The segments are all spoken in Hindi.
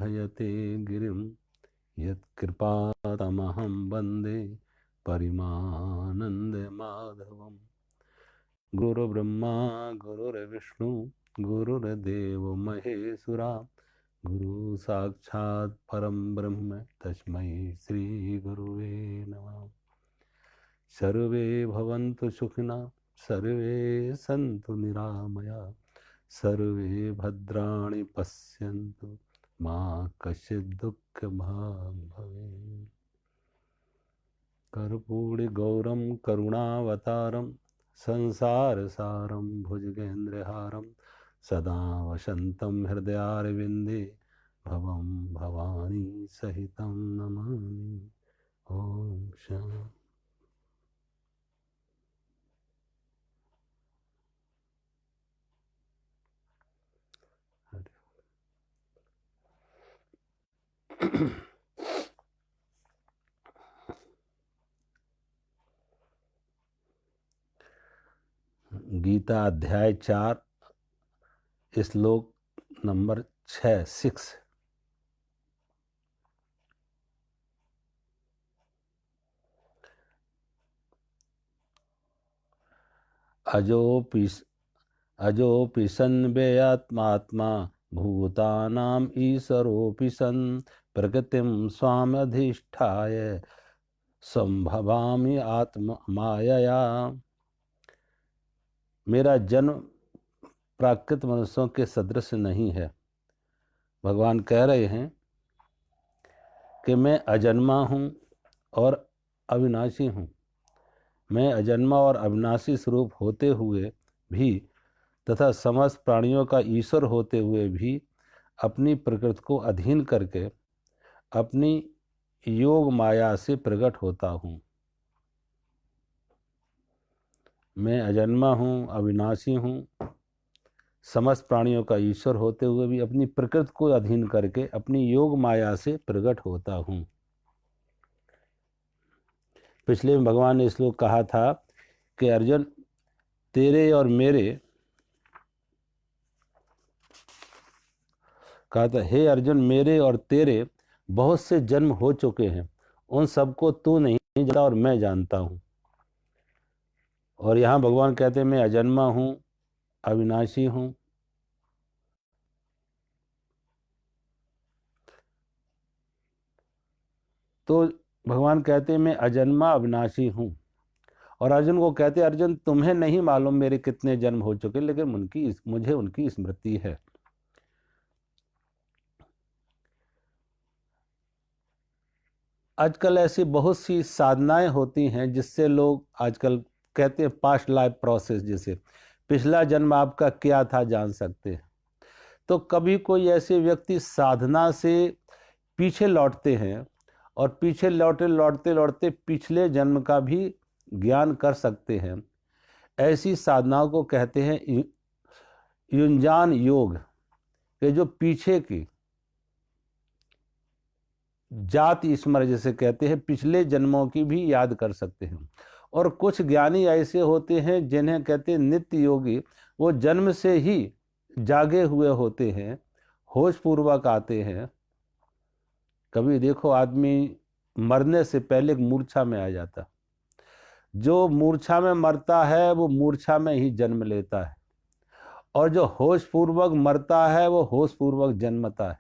लङ्घयते गिरिं यत्कृपातमहं वन्दे परिमानन्दमाधवम्। गुरुर्ब्रह्मा गुरुर्विष्णु गुरुर्देवो महेश्वरा, गुरु साक्षात् परं ब्रह्म तस्मै श्री गुरुवे नमः। सर्वे भवन्तु सुखिनः, सर्वे सन्तु निरामया, सर्वे भद्राणि पश्यन्तु मा कश्चित् दुःखभाग् भवेत्। कर्पूरगौरं करुणावतारं संसारसारं भुजगेन्द्रहारं सदा वसन्तं हृदयारविन्दे भवं भवानी सहितं नमामि। ओम शांति। गीता अध्याय 4 श्लोक नंबर 6। अजोऽपि सन् व्ययात्मात्मा भूतानाम् ईश्वरोऽपि सन् प्रकृतिं स्वामधिष्ठाय संभवामि आत्ममायया। मेरा जन्म प्राकृत मनुष्यों के सदृश नहीं है। भगवान कह रहे हैं कि मैं अजन्मा हूँ और अविनाशी हूँ। मैं अजन्मा और अविनाशी स्वरूप होते हुए भी तथा समस्त प्राणियों का ईश्वर होते हुए भी अपनी प्रकृति को अधीन करके अपनी योग माया से प्रकट होता हूँ। मैं अजन्मा हूँ, अविनाशी हूँ, समस्त प्राणियों का ईश्वर होते हुए भी अपनी प्रकृति को अधीन करके अपनी योग माया से प्रकट होता हूँ। पिछले में भगवान ने श्लोक कहा था कि अर्जुन तेरे और मेरे, कहा था हे अर्जुन मेरे और तेरे बहुत से जन्म हो चुके हैं, उन सबको तू नहीं जानता और मैं जानता हूँ। और यहाँ भगवान कहते हैं मैं अजन्मा हूँ, अविनाशी हूँ। तो भगवान कहते हैं मैं अजन्मा अविनाशी हूँ। और अर्जुन को कहते हैं अर्जुन तुम्हें नहीं मालूम मेरे कितने जन्म हो चुके, लेकिन मुझे उनकी स्मृति है। आजकल ऐसी बहुत सी साधनाएं होती हैं जिससे लोग आजकल कहते हैं पास्ट लाइफ प्रोसेस, जैसे पिछला जन्म आपका क्या था जान सकते हैं। तो कभी कोई ऐसे व्यक्ति साधना से पीछे लौटते हैं और पीछे लौटते पिछले जन्म का भी ज्ञान कर सकते हैं। ऐसी साधनाओं को कहते हैं युंजान योग, कि जो पीछे की जाति स्मरण जैसे कहते हैं, पिछले जन्मों की भी याद कर सकते हैं। और कुछ ज्ञानी ऐसे होते हैं जिन्हें कहते हैं नित्य योगी, वो जन्म से ही जागे हुए होते हैं, होश पूर्वक आते हैं। कभी देखो आदमी मरने से पहले मूर्छा में आ जाता, जो मूर्छा में मरता है वो मूर्छा में ही जन्म लेता है, और जो होश पूर्वक मरता है वो होश पूर्वक जन्मता है।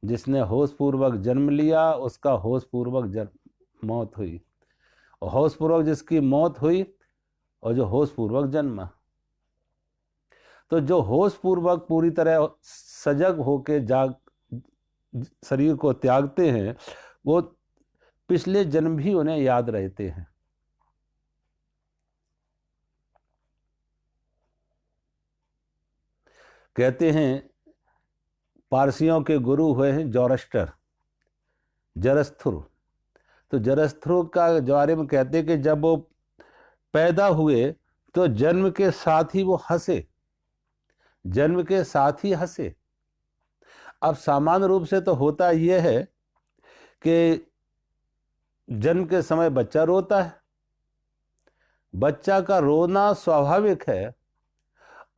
जिसने होश पूर्वक जन्म लिया उसका होश पूर्वक मौत हुई, और होश पूर्वक जिसकी मौत हुई और जो होश पूर्वक जन्मा। तो जो होश पूर्वक पूरी तरह सजग होके शरीर को त्यागते हैं, वो पिछले जन्म भी उन्हें याद रहते हैं। कहते हैं पारसियों के गुरु हुए हैं जरस्थुर। तो जरस्थुर का बारे में कहते हैं कि जब वो पैदा हुए तो जन्म के साथ ही वो हंसे, जन्म के साथ ही हंसे। अब सामान्य रूप से तो होता यह है कि जन्म के समय बच्चा रोता है, बच्चा का रोना स्वाभाविक है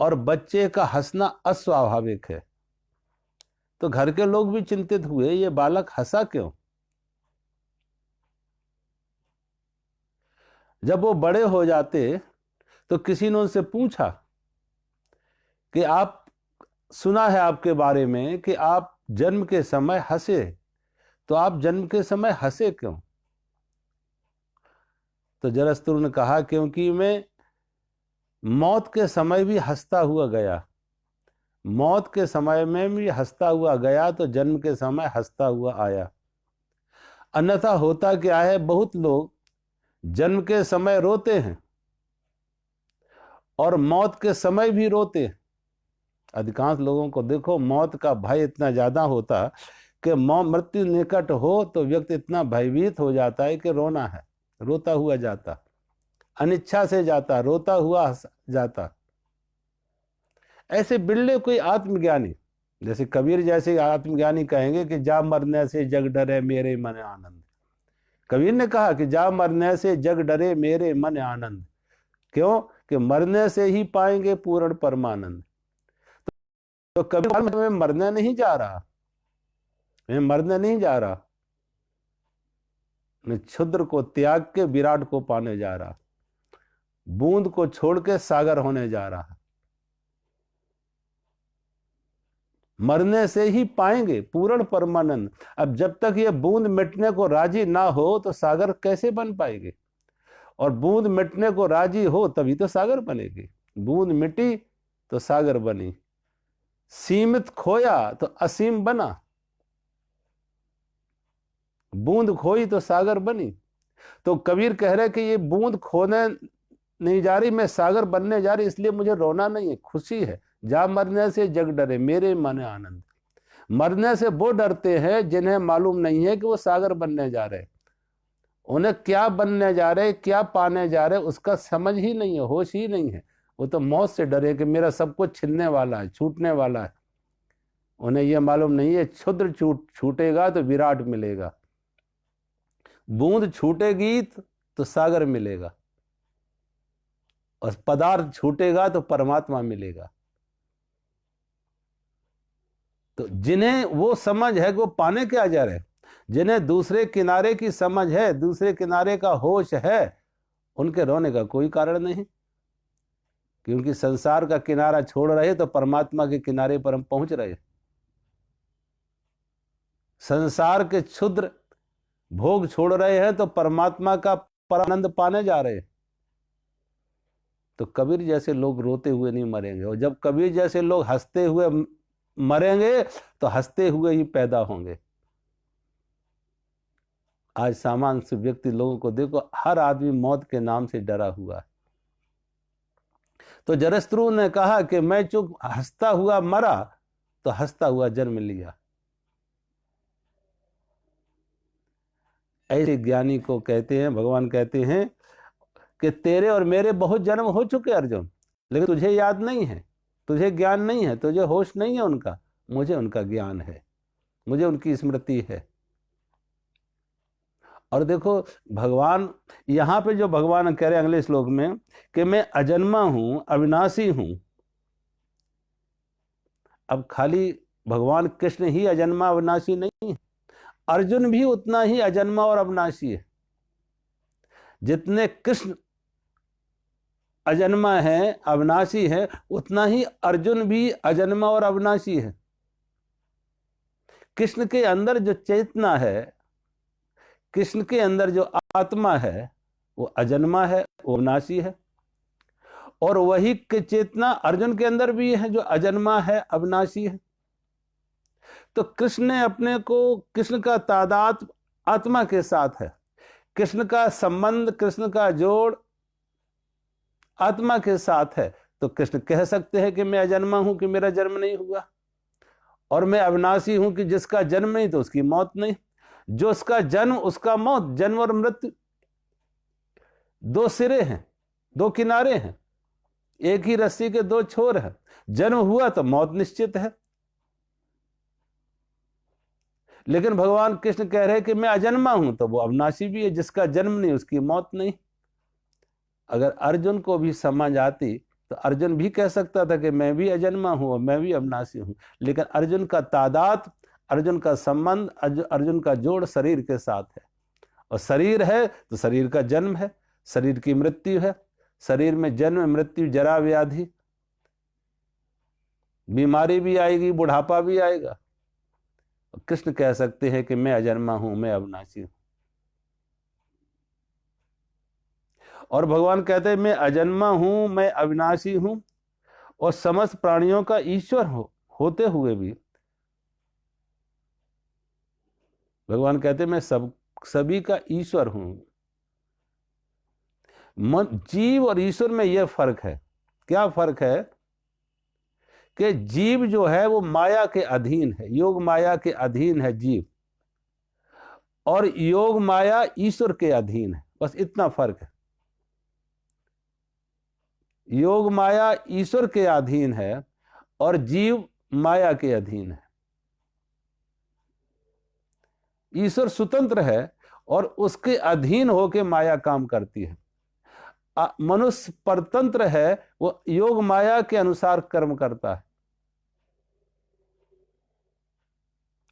और बच्चे का हंसना अस्वाभाविक है। तो घर के लोग भी चिंतित हुए, ये बालक हंसा क्यों। जब वो बड़े हो जाते तो किसी ने उनसे पूछा कि आप, सुना है आपके बारे में कि आप जन्म के समय हंसे, तो आप जन्म के समय हंसे क्यों। तो जरस्तुर ने कहा, क्योंकि मैं मौत के समय भी हंसता हुआ गया, मौत के समय में भी हंसता हुआ गया, तो जन्म के समय हंसता हुआ आया। अन्यथा होता क्या है, बहुत लोग जन्म के समय रोते हैं और मौत के समय भी रोते हैं। अधिकांश लोगों को देखो, मौत का भय इतना ज्यादा होता कि मृत्यु निकट हो तो व्यक्ति इतना भयभीत हो जाता है कि रोना है, रोता हुआ जाता, अनिच्छा से जाता, रोता हुआ जाता। ऐसे बिल्ले कोई आत्मज्ञानी, जैसे कबीर जैसे आत्मज्ञानी कहेंगे कि जा मरने से जग डरे मेरे मन आनंद। कबीर ने कहा कि जा मरने से जग डरे मेरे मन आनंद। क्यों? कि मरने से ही पाएंगे पूर्ण परमानंद। तो कबीर मैं मरने नहीं जा रहा, मैं मरने नहीं जा रहा, मैं क्षुद्र को त्याग के विराट को पाने जा रहा, बूंद को छोड़ के सागर होने जा रहा। मरने से ही पाएंगे पूर्ण परमानंद। अब जब तक ये बूंद मिटने को राजी ना हो तो सागर कैसे बन पाएगी, और बूंद मिटने को राजी हो तभी तो सागर बनेगी। बूंद मिटी तो सागर बनी, सीमित खोया तो असीम बना, बूंद खोई तो सागर बनी। तो कबीर कह रहे कि ये बूंद खोने नहीं जा रही, मैं सागर बनने जा रही, इसलिए मुझे रोना नहीं है, खुशी है। जा मरने से जग डरे मेरे मन आनंद। मरने से वो डरते हैं जिन्हें मालूम नहीं है कि वो सागर बनने जा रहे, उन्हें क्या बनने जा रहे, क्या पाने जा रहे, उसका समझ ही नहीं है, होश ही नहीं है। वो तो मौत से डरे कि मेरा सब कुछ छिनने वाला है, छूटने वाला है। उन्हें यह मालूम नहीं है क्षुद्र छूटेगा तो विराट मिलेगा, बूंद छूटेगी तो सागर मिलेगा, और पदार्थ छूटेगा तो परमात्मा मिलेगा। तो जिन्हें वो समझ है कि वो पाने क्या जा रहे, जिन्हें दूसरे किनारे की समझ है, दूसरे किनारे का होश है, उनके रोने का कोई कारण नहीं, क्योंकि संसार का किनारा छोड़ रहे तो परमात्मा के किनारे पर हम पहुंच रहे। संसार के क्षुद्र भोग छोड़ रहे हैं तो परमात्मा का परमानंद पाने जा रहे हैं। तो कबीर जैसे लोग रोते हुए नहीं मरेंगे, और जब कबीर जैसे लोग हंसते हुए मरेंगे तो हंसते हुए ही पैदा होंगे। आज सामान्य से व्यक्ति लोगों को देखो, हर आदमी मौत के नाम से डरा हुआ है। तो जरस्तुरु ने कहा कि मैं चूक हंसता हुआ मरा तो हंसता हुआ जन्म लिया। ऐसे ज्ञानी को कहते हैं, भगवान कहते हैं कि तेरे और मेरे बहुत जन्म हो चुके अर्जुन, लेकिन तुझे याद नहीं है, तुझे ज्ञान नहीं है, तुझे होश नहीं है उनका, मुझे उनका ज्ञान है, मुझे उनकी स्मृति है। और देखो भगवान यहां पे जो भगवान कह रहे हैं अगले श्लोक में कि मैं अजन्मा हूं, अविनाशी हूं। अब खाली भगवान कृष्ण ही अजन्मा अविनाशी नहीं है, अर्जुन भी उतना ही अजन्मा और अविनाशी है। जितने कृष्ण अजन्मा है, अविनाशी है, उतना ही अर्जुन भी अजन्मा और अविनाशी है। कृष्ण के अंदर जो चेतना है, कृष्ण के अंदर जो आत्मा है, वो अजन्मा है, वो अविनाशी है। और वही चेतना अर्जुन के अंदर भी है जो अजन्मा है, अविनाशी है। तो कृष्ण ने अपने को, कृष्ण का तादाद आत्मा के साथ है, कृष्ण का संबंध, कृष्ण का जोड़ आत्मा के साथ है। तो कृष्ण कह सकते हैं कि मैं अजन्मा हूं, कि मेरा जन्म नहीं हुआ, और मैं अविनाशी हूं कि जिसका जन्म नहीं तो उसकी मौत नहीं। जो उसका जन्म उसका मौत, जन्म और मृत्यु दो सिरे हैं, दो किनारे हैं, एक ही रस्सी के दो छोर हैं। जन्म हुआ तो मौत निश्चित है। लेकिन भगवान कृष्ण कह रहे हैं कि मैं अजन्मा हूं, तो वो अविनाशी भी है, जिसका जन्म नहीं उसकी मौत नहीं। अगर अर्जुन को भी समझ आती तो अर्जुन भी कह सकता था कि मैं भी अजन्मा हूं और मैं भी अविनाशी हूं, लेकिन अर्जुन का तादाद, अर्जुन का संबंध, अर्जुन का जोड़ शरीर के साथ है। और शरीर है तो शरीर का जन्म है, शरीर की मृत्यु है, शरीर में जन्म मृत्यु जरा व्याधि, बीमारी भी आएगी, बुढ़ापा भी आएगा। कृष्ण कह सकते हैं कि मैं अजन्मा हूं, मैं अविनाशी हूं। और भगवान कहते हैं मैं अजन्मा हूं, मैं अविनाशी हूं और समस्त प्राणियों का ईश्वर होते हुए भी भगवान कहते हैं मैं सभी का ईश्वर हूं। जीव और ईश्वर में यह फर्क है। क्या फर्क है? कि जीव जो है वो माया के अधीन है, योग माया के अधीन है जीव, और योग माया ईश्वर के अधीन है। बस इतना फर्क है। योग माया ईश्वर के अधीन है और जीव माया के अधीन है। ईश्वर स्वतंत्र है और उसके अधीन होकर माया काम करती है। मनुष्य परतंत्र है, वो योग माया के अनुसार कर्म करता है।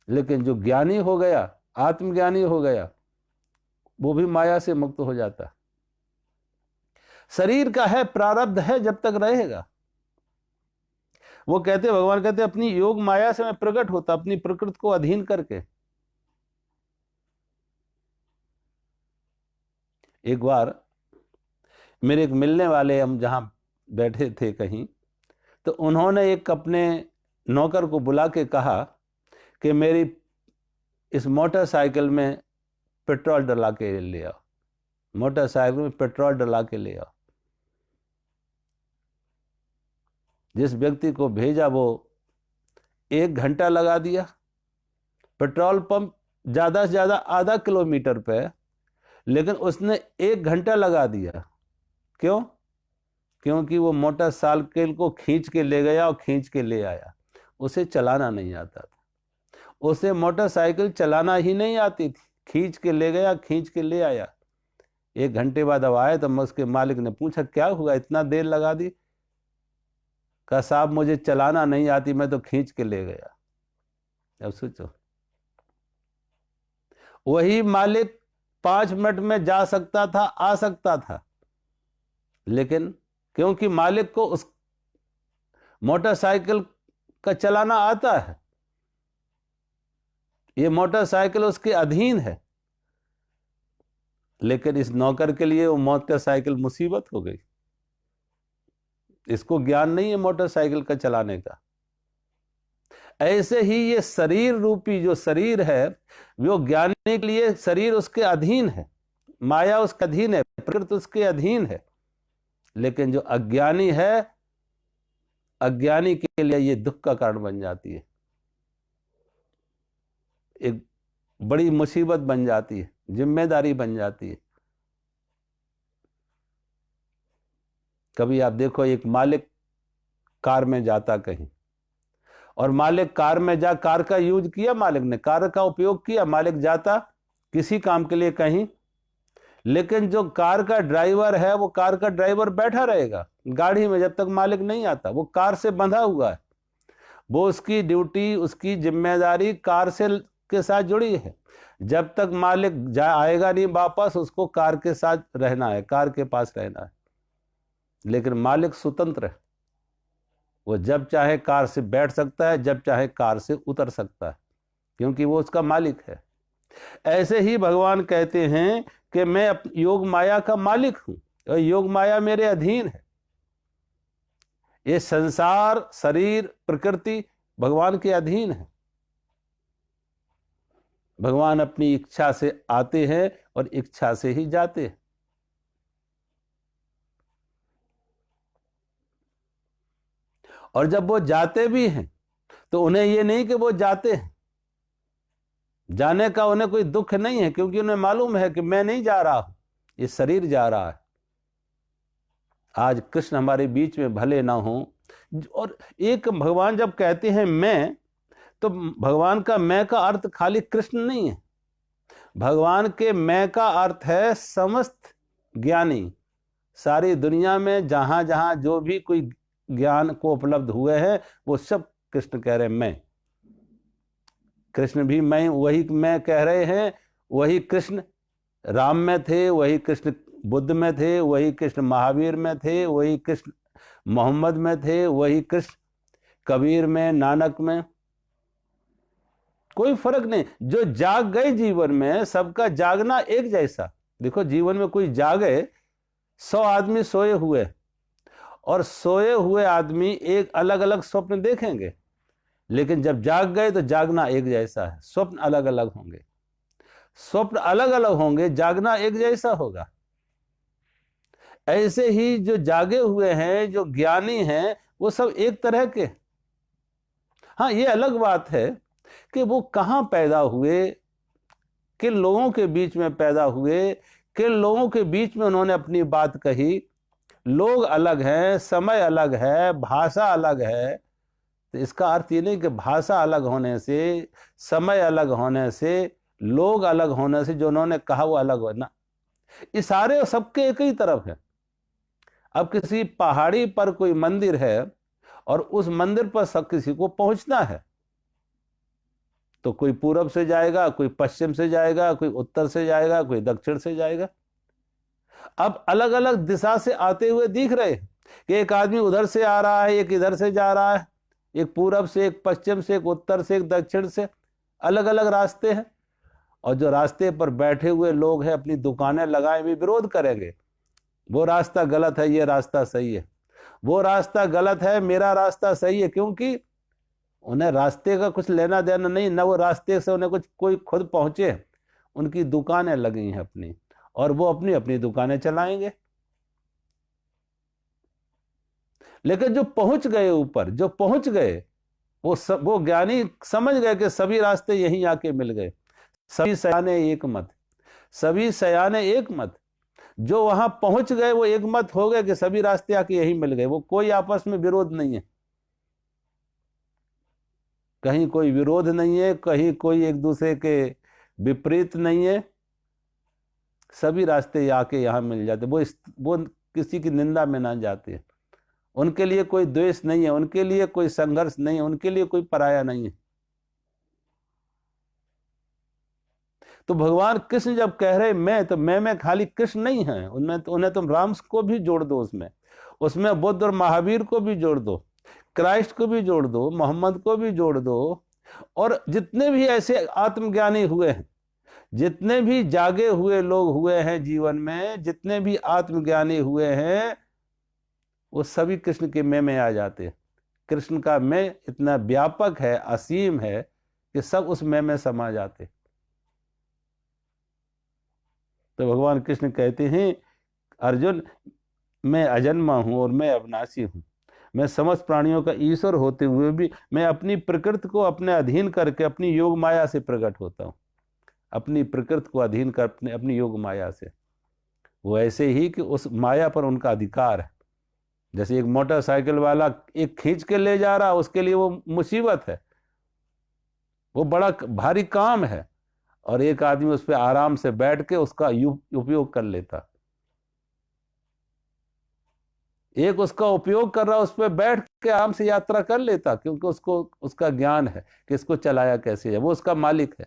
लेकिन जो ज्ञानी हो गया, आत्मज्ञानी हो गया, वो भी माया से मुक्त हो जाता है। शरीर का है, प्रारब्ध है, जब तक रहेगा। वो कहते, भगवान कहते अपनी योग माया से मैं प्रकट होता, अपनी प्रकृति को अधीन करके। एक बार मेरे एक मिलने वाले, हम जहां बैठे थे कहीं, तो उन्होंने एक अपने नौकर को बुला के कहा कि मेरी इस मोटरसाइकिल में पेट्रोल डला के ले आओ, मोटरसाइकिल में पेट्रोल डला के ले आओ। जिस व्यक्ति को भेजा वो 1 घंटा लगा दिया। पेट्रोल पंप ज्यादा से ज्यादा आधा किलोमीटर पे, लेकिन उसने 1 घंटा लगा दिया। क्यों? क्योंकि वो मोटरसाइकिल को खींच के ले गया और खींच के ले आया। उसे चलाना नहीं आता था, उसे मोटरसाइकिल चलाना ही नहीं आती थी। खींच के ले गया, खींच के ले आया। 1 घंटे बाद अब आए तो उसके मालिक ने पूछा क्या हुआ, इतना देर लगा दी? कहा साहब मुझे चलाना नहीं आती, मैं तो खींच के ले गया। अब सोचो, वही मालिक 5 मिनट में जा सकता था, आ सकता था, लेकिन क्योंकि मालिक को उस मोटरसाइकिल का चलाना आता है, ये मोटरसाइकिल उसके अधीन है, लेकिन इस नौकर के लिए वो मोटरसाइकिल मुसीबत हो गई। इसको ज्ञान नहीं है मोटरसाइकिल का चलाने का। ऐसे ही ये शरीर रूपी जो शरीर है, वो ज्ञानी के लिए शरीर उसके अधीन है, माया उसके अधीन है, प्रकृति उसके अधीन है। लेकिन जो अज्ञानी है, अज्ञानी के लिए ये दुख का कारण बन जाती है, एक बड़ी मुसीबत बन जाती है, जिम्मेदारी बन जाती है। कभी आप देखो, एक मालिक कार में जाता कहीं, और मालिक कार में जा, कार का यूज किया, मालिक ने कार का उपयोग किया, मालिक जाता किसी काम के लिए कहीं, लेकिन जो कार का ड्राइवर है वो कार का ड्राइवर बैठा रहेगा गाड़ी में जब तक मालिक नहीं आता। वो कार से बंधा हुआ है, वो उसकी ड्यूटी, उसकी जिम्मेदारी कार से के साथ जुड़ी है। जब तक मालिक आएगा नहीं वापस, उसको कार के साथ रहना है, कार के पास रहना है। लेकिन मालिक स्वतंत्र है, वो जब चाहे कार से बैठ सकता है, जब चाहे कार से उतर सकता है, क्योंकि वो उसका मालिक है। ऐसे ही भगवान कहते हैं कि मैं योग माया का मालिक हूं और योग माया मेरे अधीन है। ये संसार, शरीर, प्रकृति भगवान के अधीन है। भगवान अपनी इच्छा से आते हैं और इच्छा से ही जाते हैं। और जब वो जाते भी हैं तो उन्हें ये नहीं कि वो जाते हैं, जाने का उन्हें कोई दुख नहीं है, क्योंकि उन्हें मालूम है कि मैं नहीं जा रहा हूं, ये शरीर जा रहा है। आज कृष्ण हमारे बीच में भले ना हो, और एक भगवान जब कहते हैं मैं, तो भगवान का मैं का अर्थ खाली कृष्ण नहीं है। भगवान के मैं का अर्थ है समस्त ज्ञानी, सारी दुनिया में जहां जहां जो भी कोई ज्ञान को उपलब्ध हुए हैं वो सब कृष्ण कह रहे हैं मैं। कृष्ण भी मैं, वही मैं कह रहे हैं। वही कृष्ण राम में थे, वही कृष्ण बुद्ध में थे, वही कृष्ण महावीर में थे, वही कृष्ण मोहम्मद में थे, वही कृष्ण कबीर में, नानक में। कोई फर्क नहीं। जो जाग गए जीवन में, सबका जागना एक जैसा। देखो जीवन में कोई जागे, 100 आदमी सोए हुए, और सोए हुए आदमी एक अलग अलग स्वप्न देखेंगे, लेकिन जब जाग गए तो जागना एक जैसा है। स्वप्न अलग अलग होंगे, स्वप्न अलग अलग होंगे, जागना एक जैसा होगा। ऐसे ही जो जागे हुए हैं, जो ज्ञानी हैं, वो सब एक तरह के। हाँ, ये अलग बात है कि वो कहाँ पैदा हुए, किन लोगों के बीच में पैदा हुए, किन लोगों के बीच में उन्होंने अपनी बात कही। लोग अलग हैं, समय अलग है, भाषा अलग है। तो इसका अर्थ ये नहीं कि भाषा अलग होने से, समय अलग होने से, लोग अलग होने से जो उन्होंने कहा वो अलग होना, इशारे सबके एक ही तरफ है। अब किसी पहाड़ी पर कोई मंदिर है और उस मंदिर पर सब किसी को पहुंचना है, तो कोई पूरब से जाएगा, कोई पश्चिम से जाएगा, कोई उत्तर से जाएगा, कोई दक्षिण से जाएगा। अब अलग अलग दिशा से आते हुए दिख रहे हैं कि एक आदमी उधर से आ रहा है, एक इधर से जा रहा है, एक पूरब से, एक पश्चिम से, एक उत्तर से, एक दक्षिण से, अलग अलग रास्ते हैं। और जो रास्ते पर बैठे हुए लोग हैं, अपनी दुकानें लगाए भी विरोध करेंगे। वो रास्ता गलत है, ये रास्ता सही है, वो रास्ता गलत है, मेरा रास्ता सही है। क्योंकि उन्हें रास्ते का कुछ लेना देना नहीं, न वो रास्ते से उन्हें कुछ कोई खुद पहुंचे। उनकी दुकानें लगी हैं अपनी, और वो अपनी अपनी दुकानें चलाएंगे। लेकिन जो पहुंच गए ऊपर, जो पहुंच गए, वो ज्ञानी समझ गए कि सभी रास्ते यहीं आके मिल गए। सभी सयाने एक मत, सभी सयाने एक मत। जो वहां पहुंच गए वो एक मत हो गए कि सभी रास्ते आके यहीं मिल गए। वो कोई आपस में विरोध नहीं है, कहीं कोई विरोध नहीं है, कहीं कोई एक दूसरे के विपरीत नहीं है। सभी रास्ते आके यहाँ मिल जाते। वो किसी की निंदा में ना जाते। उनके लिए कोई द्वेष नहीं है, उनके लिए कोई संघर्ष नहीं है, उनके लिए कोई पराया नहीं है। तो भगवान कृष्ण जब कह रहे मैं, तो मैं में खाली कृष्ण नहीं है, उन्हें तुम राम को भी जोड़ दो, उसमें बुद्ध और महावीर को भी जोड़ दो, क्राइस्ट को भी जोड़ दो, मोहम्मद को भी जोड़ दो। और जितने भी ऐसे आत्मज्ञानी हुए हैं, जितने भी जागे हुए लोग हुए हैं जीवन में, जितने भी आत्मज्ञानी हुए हैं, वो सभी कृष्ण के मैं में आ जाते हैं। कृष्ण का मैं इतना व्यापक है, असीम है, कि सब उस मैं में समा जाते। तो भगवान कृष्ण कहते हैं, अर्जुन, मैं अजन्मा हूं और मैं अविनाशी हूं। मैं समस्त प्राणियों का ईश्वर होते हुए भी मैं अपनी प्रकृति को अपने अधीन करके अपनी योग माया से प्रकट होता हूं। अपनी प्रकृति को अधीन कर अपनी योग माया से। वो ऐसे ही कि उस माया पर उनका अधिकार है। जैसे एक मोटरसाइकिल वाला एक खींच के ले जा रहा, उसके लिए वो मुसीबत है, वो बड़ा भारी काम है, और एक आदमी उस पर आराम से बैठ के उसका उपयोग कर लेता। एक उसका उपयोग कर रहा, उस पर बैठ के आराम से यात्रा कर लेता, क्योंकि उसको उसका ज्ञान है कि इसको चलाया कैसे है, वो उसका मालिक है।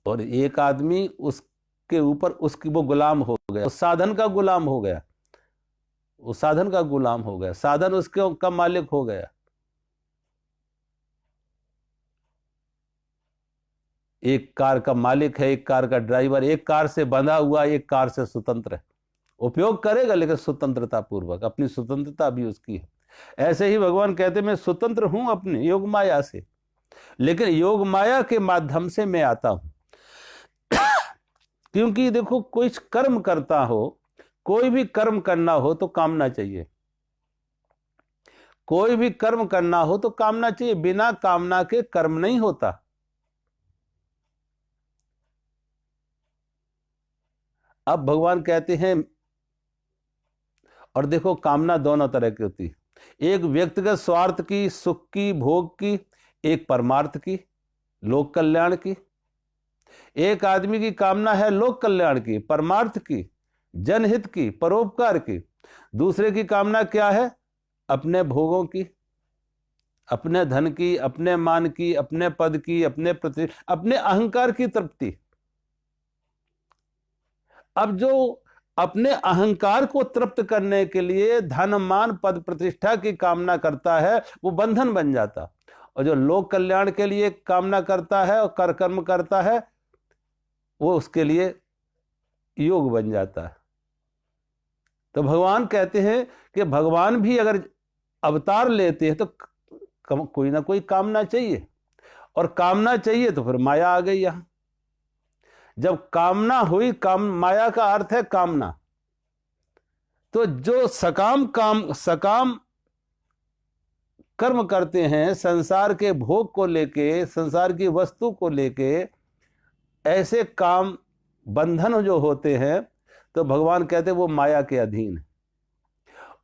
और एक आदमी उसके ऊपर उसकी वो गुलाम हो गया, उस साधन का गुलाम हो गया, उस साधन का गुलाम हो गया, साधन उसके का मालिक हो गया। एक कार का मालिक है, एक कार का ड्राइवर, एक कार से बंधा हुआ, एक कार से स्वतंत्र है। उपयोग करेगा लेकिन स्वतंत्रता पूर्वक, अपनी स्वतंत्रता भी उसकी है। ऐसे ही भगवान कहते मैं स्वतंत्र हूं अपनी योग माया से, लेकिन योग माया के माध्यम से मैं आता हूं। क्योंकि देखो, कोई कर्म करता हो, कोई भी कर्म करना हो तो कामना चाहिए। कोई भी कर्म करना हो तो कामना चाहिए, बिना कामना के कर्म नहीं होता। अब भगवान कहते हैं, और देखो कामना दोनों तरह की होती है, एक व्यक्तिगत स्वार्थ की, सुख की, भोग की, एक परमार्थ की, लोक कल्याण की। एक आदमी की कामना है लोक कल्याण की, परमार्थ की, जनहित की, परोपकार की। दूसरे की कामना क्या है? अपने भोगों की, अपने धन की, अपने मान की, अपने पद की, अपने अहंकार की तृप्ति। अब जो अपने अहंकार को तृप्त करने के लिए धन मान पद प्रतिष्ठा की कामना करता है, वो बंधन बन जाता। और जो लोक कल्याण के लिए कामना करता है और कर कर्म करता है, वो उसके लिए योग बन जाता है। तो भगवान कहते हैं कि भगवान भी अगर अवतार लेते हैं तो कोई ना कोई कामना चाहिए, और कामना चाहिए तो फिर माया आ गई यहां। जब कामना हुई, माया का अर्थ है कामना। तो जो सकाम कर्म करते हैं संसार के भोग को लेके, संसार की वस्तु को लेके, ऐसे काम बंधन जो होते हैं, तो भगवान कहते हैं वो माया के अधीन है।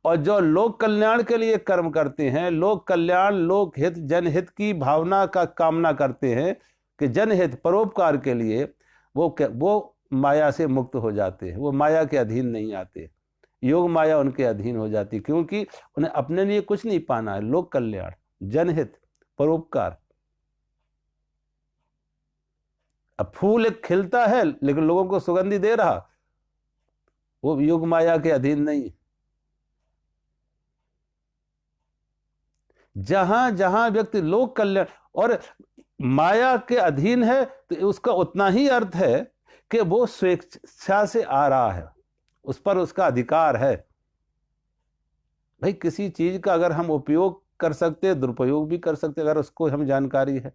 और जो लोक कल्याण के लिए कर्म करते हैं, लोक कल्याण, लोक हित, जनहित की भावना का कामना करते हैं कि जनहित परोपकार के लिए, वो माया से मुक्त हो जाते हैं, वो माया के अधीन नहीं आते। योग माया उनके अधीन हो जाती, क्योंकि उन्हें अपने लिए कुछ नहीं पाना है। लोक कल्याण, जनहित, परोपकार। अब फूल एक खिलता है लेकिन लोगों को सुगंधी दे रहा, वो योग माया के अधीन नहीं। जहां जहां व्यक्ति लोक कल्याण और माया के अधीन है, तो उसका उतना ही अर्थ है कि वो स्वेच्छा से आ रहा है, उस पर उसका अधिकार है। भाई किसी चीज का अगर हम उपयोग कर सकते हैं, दुरुपयोग भी कर सकते हैं, अगर उसको हम जानकारी है,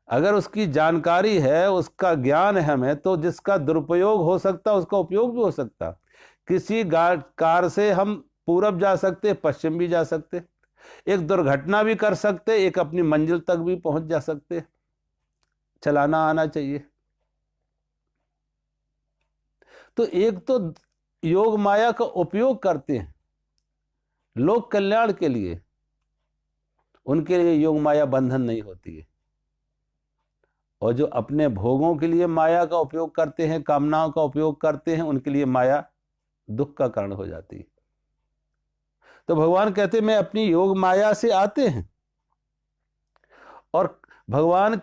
अगर उसकी जानकारी है, उसका ज्ञान है हमें, तो जिसका दुरुपयोग हो सकता उसका उपयोग भी हो सकता। किसी कार से हम पूरब जा सकते, पश्चिम भी जा सकते, एक दुर्घटना भी कर सकते, एक अपनी मंजिल तक भी पहुंच जा सकते। चलाना आना चाहिए। तो एक तो योग माया का उपयोग करते हैं लोक कल्याण के लिए, उनके लिए योग माया बंधन नहीं होती है। और जो अपने भोगों के लिए माया का उपयोग करते हैं, कामनाओं का उपयोग करते हैं, उनके लिए माया दुख का कारण हो जाती है। तो भगवान कहते हैं मैं अपनी योग माया से आते हैं, और भगवान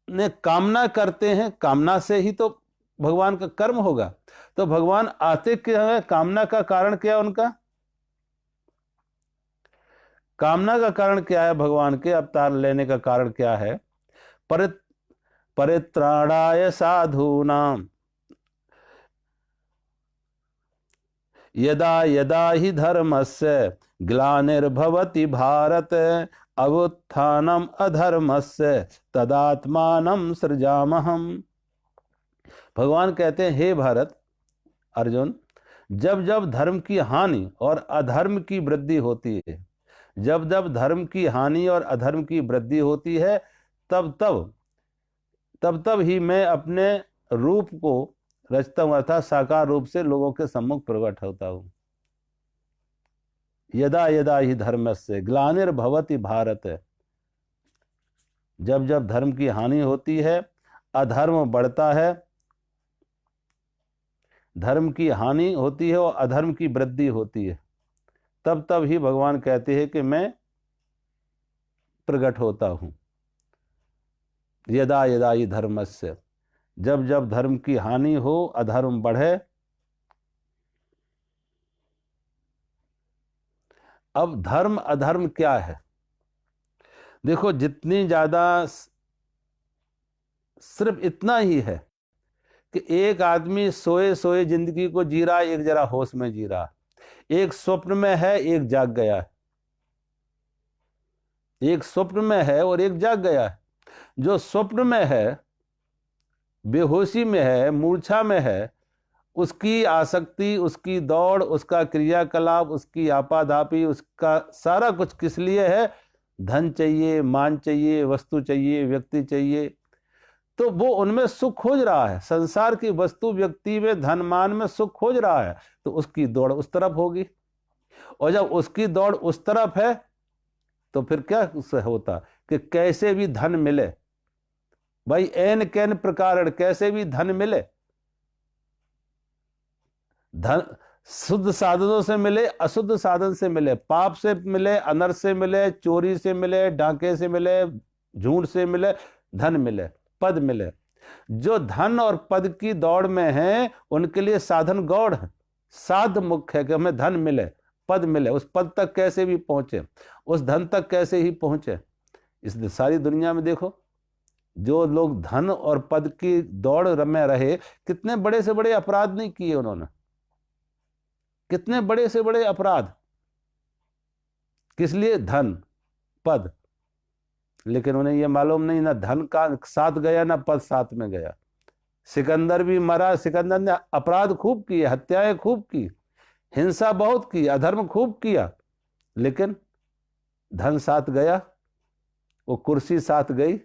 ने कामना करते हैं, कामना से ही तो भगवान का कर्म होगा। तो भगवान आते क्या है? कामना का कारण क्या है उनका? कामना का कारण क्या है? भगवान के अवतार लेने का कारण क्या है? परित्राणाय साधूनाम यदा यदा ही धर्मस्य ग्लानिर्भवति भारत अवुत्थानम अधर्मस्य तदात्मानं सृजामहम्। भगवान कहते हैं हे भारत, अर्जुन, जब जब धर्म की हानि और अधर्म की वृद्धि होती है, जब जब धर्म की हानि और अधर्म की वृद्धि होती है, तब तब ही मैं अपने रूप को रचता हूं, अर्थात साकार रूप से लोगों के सम्मुख प्रकट होता हूं। यदा यदा ही धर्मस्य ग्लानिर्भवति भारत, जब जब धर्म की हानि होती है, अधर्म बढ़ता है, धर्म की हानि होती है और अधर्म की वृद्धि होती है, तब तब ही भगवान कहते हैं कि मैं प्रकट होता हूं। यदा यदा ही धर्मस्य, जब जब धर्म की हानि हो, अधर्म बढ़े। अब धर्म अधर्म क्या है? देखो, जितनी ज्यादा, सिर्फ इतना ही है कि एक आदमी सोए सोए जिंदगी को जी रहा है, एक जरा होश में जी रहा है। एक स्वप्न में है, एक जाग गया है। एक स्वप्न में है और एक जाग गया है। जो स्वप्न में है, बेहोशी में है, मूर्छा में है, उसकी आसक्ति, उसकी दौड़, उसका क्रियाकलाप, उसकी आपाधापी, उसका सारा कुछ किस लिए है? धन चाहिए, मान चाहिए, वस्तु चाहिए, व्यक्ति चाहिए। तो वो उनमें सुख खोज रहा है, संसार की वस्तु व्यक्ति में, धन मान में सुख खोज रहा है, तो उसकी दौड़ उस तरफ होगी। और जब उसकी दौड़ उस तरफ है, तो फिर क्या होता कि कैसे भी धन मिले, भाई एन कैन प्रकार कैसे भी धन मिले, धन शुद्ध साधनों से मिले, अशुद्ध साधन से मिले, पाप से मिले, अनर्थ से मिले, चोरी से मिले, डांके से मिले, झूठ से मिले, धन मिले, पद मिले। जो धन और पद की दौड़ में हैं उनके लिए साधन गौड़ है, साध मुख्य है कि हमें धन मिले, पद मिले, उस पद तक कैसे भी पहुंचे, उस धन तक कैसे ही पहुंचे। इस सारी दुनिया में देखो, जो लोग धन और पद की दौड़ में रहे, कितने बड़े से बड़े अपराध नहीं किए उन्होंने, कितने बड़े से बड़े अपराध, किस लिए? धन, पद। लेकिन उन्हें यह मालूम नहीं, ना धन का साथ गया ना पद साथ में गया। सिकंदर भी मरा, सिकंदर ने अपराध खूब किए, हत्याएं खूब की, हिंसा बहुत की, अधर्म खूब किया, लेकिन धन साथ गया, वो कुर्सी साथ गई।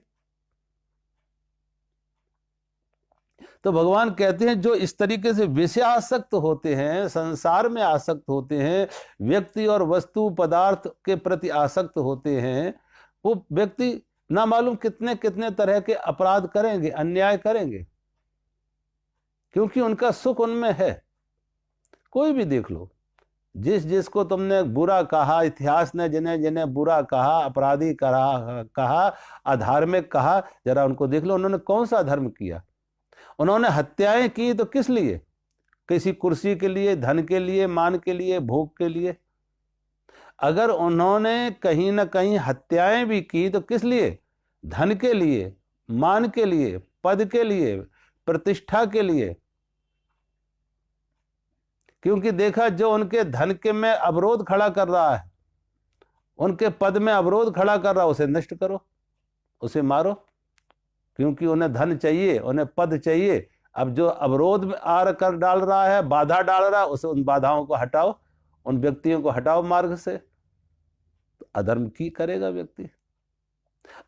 तो भगवान कहते हैं जो इस तरीके से विषय आसक्त होते हैं, संसार में आसक्त होते हैं, व्यक्ति और वस्तु पदार्थ के प्रति आसक्त होते हैं, वो व्यक्ति ना मालूम कितने कितने तरह के अपराध करेंगे, अन्याय करेंगे, क्योंकि उनका सुख उनमें है। कोई भी देख लो, जिस जिसको तुमने बुरा कहा, इतिहास ने जिन्हें जिन्हें बुरा कहा, अपराधी कहा, अधार्मिक कहा, जरा उनको देख लो, उन्होंने कौन सा धर्म किया? उन्होंने हत्याएं की तो किस लिए? किसी कुर्सी के लिए, धन के लिए, मान के लिए, भोग के लिए। अगर उन्होंने कहीं ना कहीं हत्याएं भी की तो किस लिए? धन के लिए, मान के लिए, पद के लिए, प्रतिष्ठा के लिए। क्योंकि देखा, जो उनके धन के में अवरोध खड़ा कर रहा है, उनके पद में अवरोध खड़ा कर रहा है, उसे नष्ट करो, उसे मारो, क्योंकि उन्हें धन चाहिए, उन्हें पद चाहिए। अब जो अवरोध में आर कर डाल रहा है, बाधा डाल रहा है, उसे, उन बाधाओं को हटाओ, उन व्यक्तियों को हटाओ मार्ग से, तो अधर्म की करेगा व्यक्ति।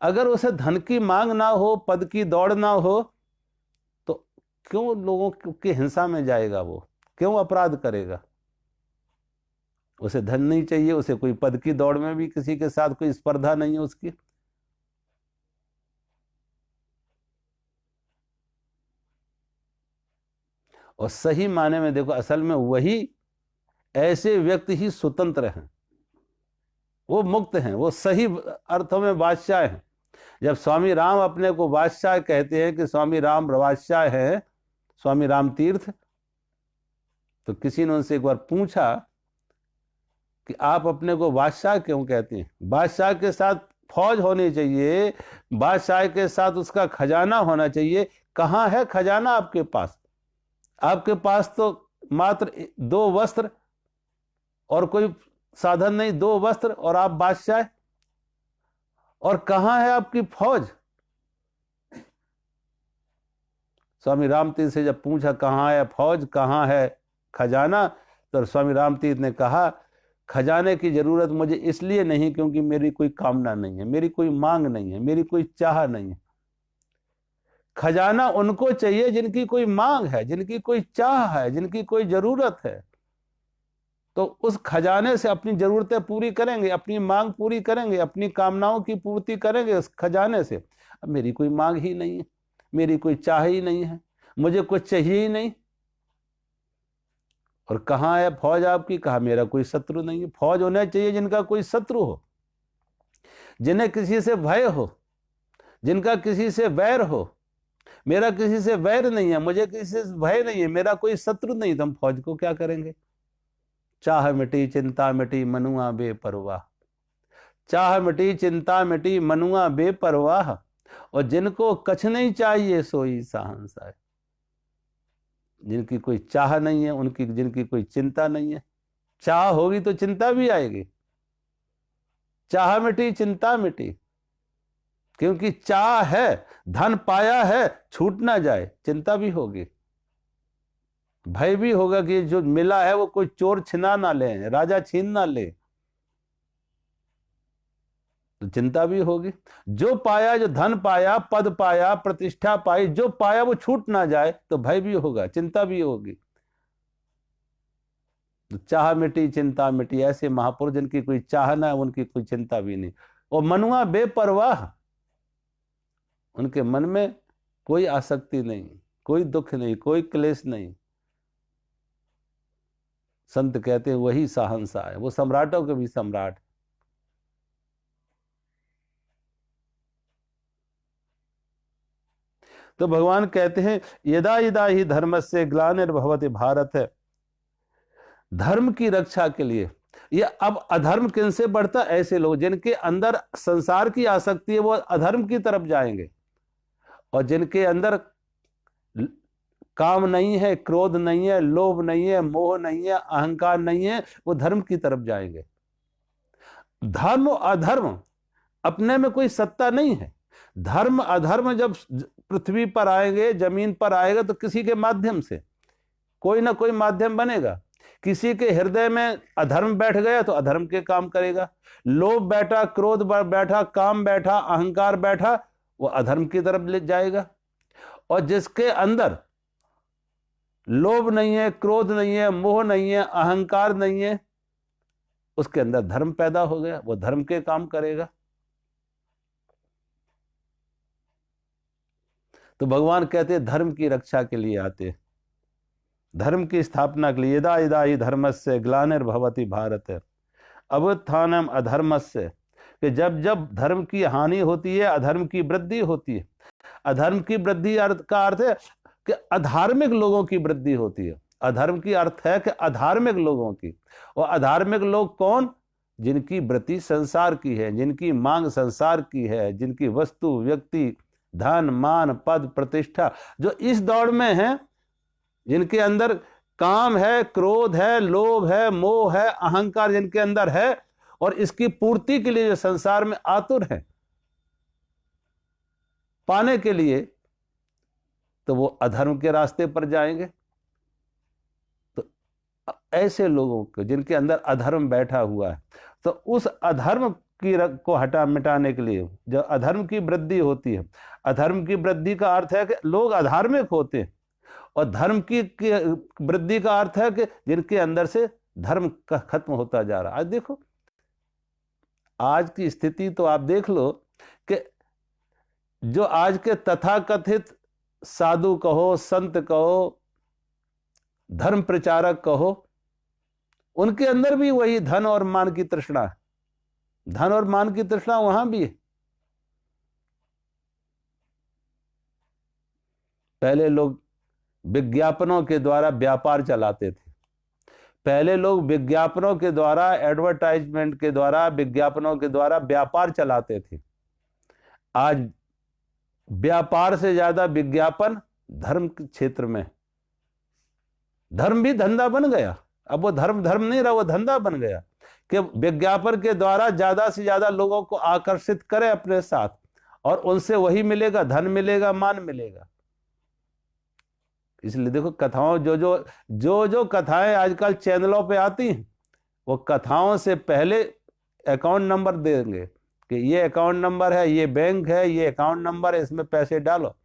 अगर उसे धन की मांग ना हो, पद की दौड़ ना हो, तो क्यों लोगों की हिंसा में जाएगा? वो क्यों अपराध करेगा? उसे धन नहीं चाहिए, उसे कोई पद की दौड़ में भी किसी के साथ कोई स्पर्धा नहीं है उसकी। और सही माने में देखो, असल में वही ऐसे व्यक्ति ही स्वतंत्र हैं, वो मुक्त हैं, वो सही अर्थों में बादशाह हैं। जब स्वामी राम अपने को बादशाह कहते हैं कि स्वामी राम बादशाह हैं, स्वामी राम तीर्थ, तो किसी ने उनसे एक बार पूछा कि आप अपने को बादशाह क्यों कहते हैं? बादशाह के साथ फौज होनी चाहिए, बादशाह के साथ उसका खजाना होना चाहिए। कहाँ है खजाना आपके पास? आपके पास तो मात्र 2 वस्त्र और कोई साधन नहीं, 2 वस्त्र और आप बादशाह। और कहाँ है आपकी फौज? स्वामी रामतीर्थ से जब पूछा कहाँ है फौज, कहाँ है खजाना, तो स्वामी रामतीर्थ ने कहा, खजाने की जरूरत मुझे इसलिए नहीं क्योंकि मेरी कोई कामना नहीं है, मेरी कोई मांग नहीं है, मेरी कोई चाह नहीं है। खजाना उनको चाहिए जिनकी कोई मांग है, जिनकी कोई चाह है, जिनकी कोई जरूरत है। तो उस खजाने से अपनी जरूरतें पूरी करेंगे, अपनी मांग पूरी करेंगे, अपनी कामनाओं की पूर्ति करेंगे उस खजाने से। अब मेरी कोई मांग ही नहीं है, मेरी कोई चाह ही नहीं है, मुझे कुछ चाहिए ही नहीं। और कहाँ है फौज आपकी? कहा मेरा कोई शत्रु नहीं है। फौज होना चाहिए जिनका कोई शत्रु हो, जिन्हें किसी से भय हो, जिनका किसी से वैर हो। मेरा किसी से वैर नहीं है, मुझे किसी से भय नहीं है, मेरा कोई शत्रु नहीं, तो हम फौज को क्या करेंगे? चाह मिटी चिंता मिटी मनुआ बेपरवाह, चाह मिटी चिंता मिटी मनुआ बेपरवाह, और जिनको कछ नहीं चाहिए सोई सहंसा है। जिनकी कोई चाह नहीं है, उनकी, जिनकी कोई चिंता नहीं है। चाह होगी तो चिंता भी आएगी। चाह मिटी चिंता मिटी, क्योंकि चाह है, धन पाया है, छूट ना जाए, चिंता भी होगी, भय भी होगा कि जो मिला है वो कोई चोर छिना ना ले, राजा छीन ना ले, तो चिंता भी होगी। जो पाया, जो धन पाया, पद पाया, प्रतिष्ठा पाई, जो पाया वो छूट ना जाए, तो भय भी होगा, चिंता भी होगी। तो चाह मिटी चिंता मिटी, ऐसे महापुरुष जिनकी कोई चाह ना है, उनकी कोई चिंता भी नहीं। और मनुआ बेपरवाह, उनके मन में कोई आसक्ति नहीं, कोई दुख नहीं, कोई क्लेश नहीं। संत कहते हैं वही शहंशाह है, वो सम्राटों के भी सम्राट। तो भगवान कहते हैं यदा यदा ही धर्मस्य ग्लानिर्भवति भारत है, धर्म की रक्षा के लिए ये अब अधर्म किनसे बढ़ता, ऐसे लोग जिनके अंदर संसार की आसक्ति है वो अधर्म की तरफ जाएंगे, और जिनके अंदर काम नहीं है, क्रोध नहीं है, लोभ नहीं है, मोह नहीं है, अहंकार नहीं है, वो धर्म की तरफ जाएंगे। धर्म अधर्म अपने में कोई सत्ता नहीं है। धर्म अधर्म जब पृथ्वी पर आएंगे, जमीन पर आएगा, तो किसी के माध्यम से कोई ना कोई माध्यम बनेगा। किसी के हृदय में अधर्म बैठ गया तो अधर्म के काम करेगा, लोभ बैठा, क्रोध बैठा, काम बैठा, अहंकार बैठा, वो अधर्म की तरफ ले जाएगा। और जिसके अंदर लोभ नहीं है, क्रोध नहीं है, मोह नहीं है, अहंकार नहीं है, उसके अंदर धर्म पैदा हो गया, वो धर्म के काम करेगा। तो भगवान कहते हैं धर्म की रक्षा के लिए आते हैं, धर्म की स्थापना के लिए। यदा यदा ही धर्मस्य ग्लानिर्भवति भारत है अभ्युत्थानम अधर्मस्य, कि जब जब धर्म की हानि होती है अधर्म की वृद्धि होती है। अधर्म की वृद्धि का अर्थ है कि अधार्मिक लोगों की वृद्धि होती है। अधर्म की अर्थ है कि अधार्मिक लोगों की। और अधार्मिक लोग कौन? जिनकी वृत्ति संसार की है, जिनकी मांग संसार की है, जिनकी वस्तु, व्यक्ति, धन, मान, पद, प्रतिष्ठा जो इस दौड़ में है, जिनके अंदर काम है, क्रोध है, लोभ है, मोह है, अहंकार जिनके अंदर है, और इसकी पूर्ति के लिए जो संसार में आतुर है पाने के लिए, तो वो अधर्म के रास्ते पर जाएंगे। तो ऐसे लोगों को जिनके अंदर अधर्म बैठा हुआ है, तो उस अधर्म की को मिटाने के लिए जो अधर्म की वृद्धि होती है, अधर्म की वृद्धि का अर्थ है कि लोग अधार्मिक होते हैं, और धर्म की वृद्धि का अर्थ है कि जिनके अंदर से धर्म खत्म होता जा रहा है। आज देखो, आज की स्थिति तो आप देख लो कि जो आज के तथाकथित साधु कहो, संत कहो, धर्म प्रचारक कहो, उनके अंदर भी वही धन और मान की तृष्णा है। धन और मान की तृष्णा वहां भी है। पहले लोग विज्ञापनों के द्वारा व्यापार चलाते थे। पहले लोग विज्ञापनों के द्वारा, एडवर्टाइजमेंट के द्वारा, विज्ञापनों के द्वारा व्यापार चलाते थे। आज व्यापार से ज्यादा विज्ञापन धर्म के क्षेत्र में। धर्म भी धंधा बन गया। अब वो धर्म नहीं रहा, वो धंधा बन गया कि विज्ञापन के द्वारा ज्यादा से ज्यादा लोगों को आकर्षित करें अपने साथ, और उनसे वही मिलेगा, धन मिलेगा, मान मिलेगा। इसलिए देखो, कथाओं जो कथाएं आजकल चैनलों पे आती हैं, वो कथाओं से पहले अकाउंट नंबर देंगे कि ये अकाउंट नंबर है, ये बैंक है, ये अकाउंट नंबर है, इसमें पैसे डालो,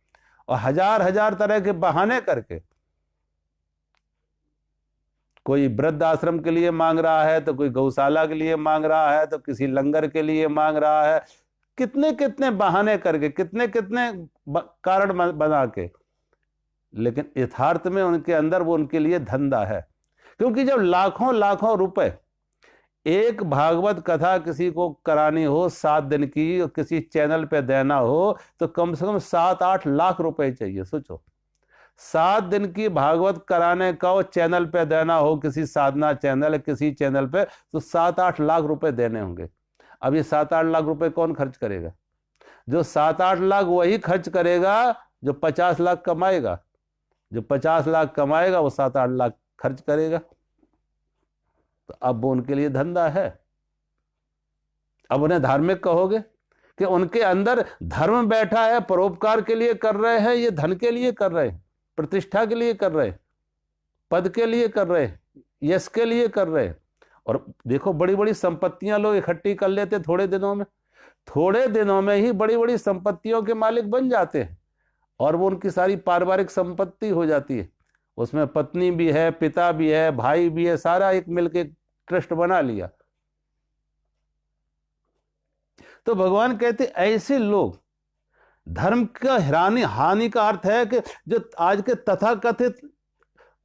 और हजार हजार तरह के बहाने करके कोई वृद्ध आश्रम के लिए मांग रहा है, तो कोई गौशाला के लिए मांग रहा है, तो किसी लंगर के लिए मांग रहा है, कितने कितने बहाने करके, कितने कितने कारण बना के, लेकिन यथार्थ में उनके अंदर वो उनके लिए धंधा है। क्योंकि जब लाखों लाखों रुपए एक भागवत कथा किसी को करानी हो 7 दिन की, और किसी चैनल पे देना हो, तो कम से कम 7-8 लाख रुपए चाहिए। सोचो, 7 दिन की भागवत कराने का वो चैनल पे देना हो, किसी साधना चैनल, किसी चैनल पे, तो 7-8 लाख रुपए देने होंगे। अब ये 7-8 लाख रुपए कौन खर्च करेगा? जो 7-8 लाख वही खर्च करेगा जो 50 लाख कमाएगा। जो 50 लाख कमाएगा वो 7-8 लाख खर्च करेगा। तो अब वो उनके लिए धंधा है। अब उन्हें धार्मिक कहोगे कि उनके अंदर धर्म बैठा है, परोपकार के लिए कर रहे हैं, ये धन के लिए कर रहे हैं, प्रतिष्ठा के लिए कर रहे हैं, पद के लिए कर रहे हैं, यश के लिए कर रहे हैं। और देखो, बड़ी बड़ी संपत्तियां लोग इकट्ठी कर लेते थोड़े दिनों में ही बड़ी बड़ी संपत्तियों के मालिक बन जाते हैं, और वो उनकी सारी पारिवारिक संपत्ति हो जाती है। उसमें पत्नी भी है, पिता भी है, भाई भी है, सारा एक मिलके ट्रस्ट बना लिया। तो भगवान कहते ऐसे लोग, धर्म का हानि का अर्थ है कि जो आज के तथाकथित,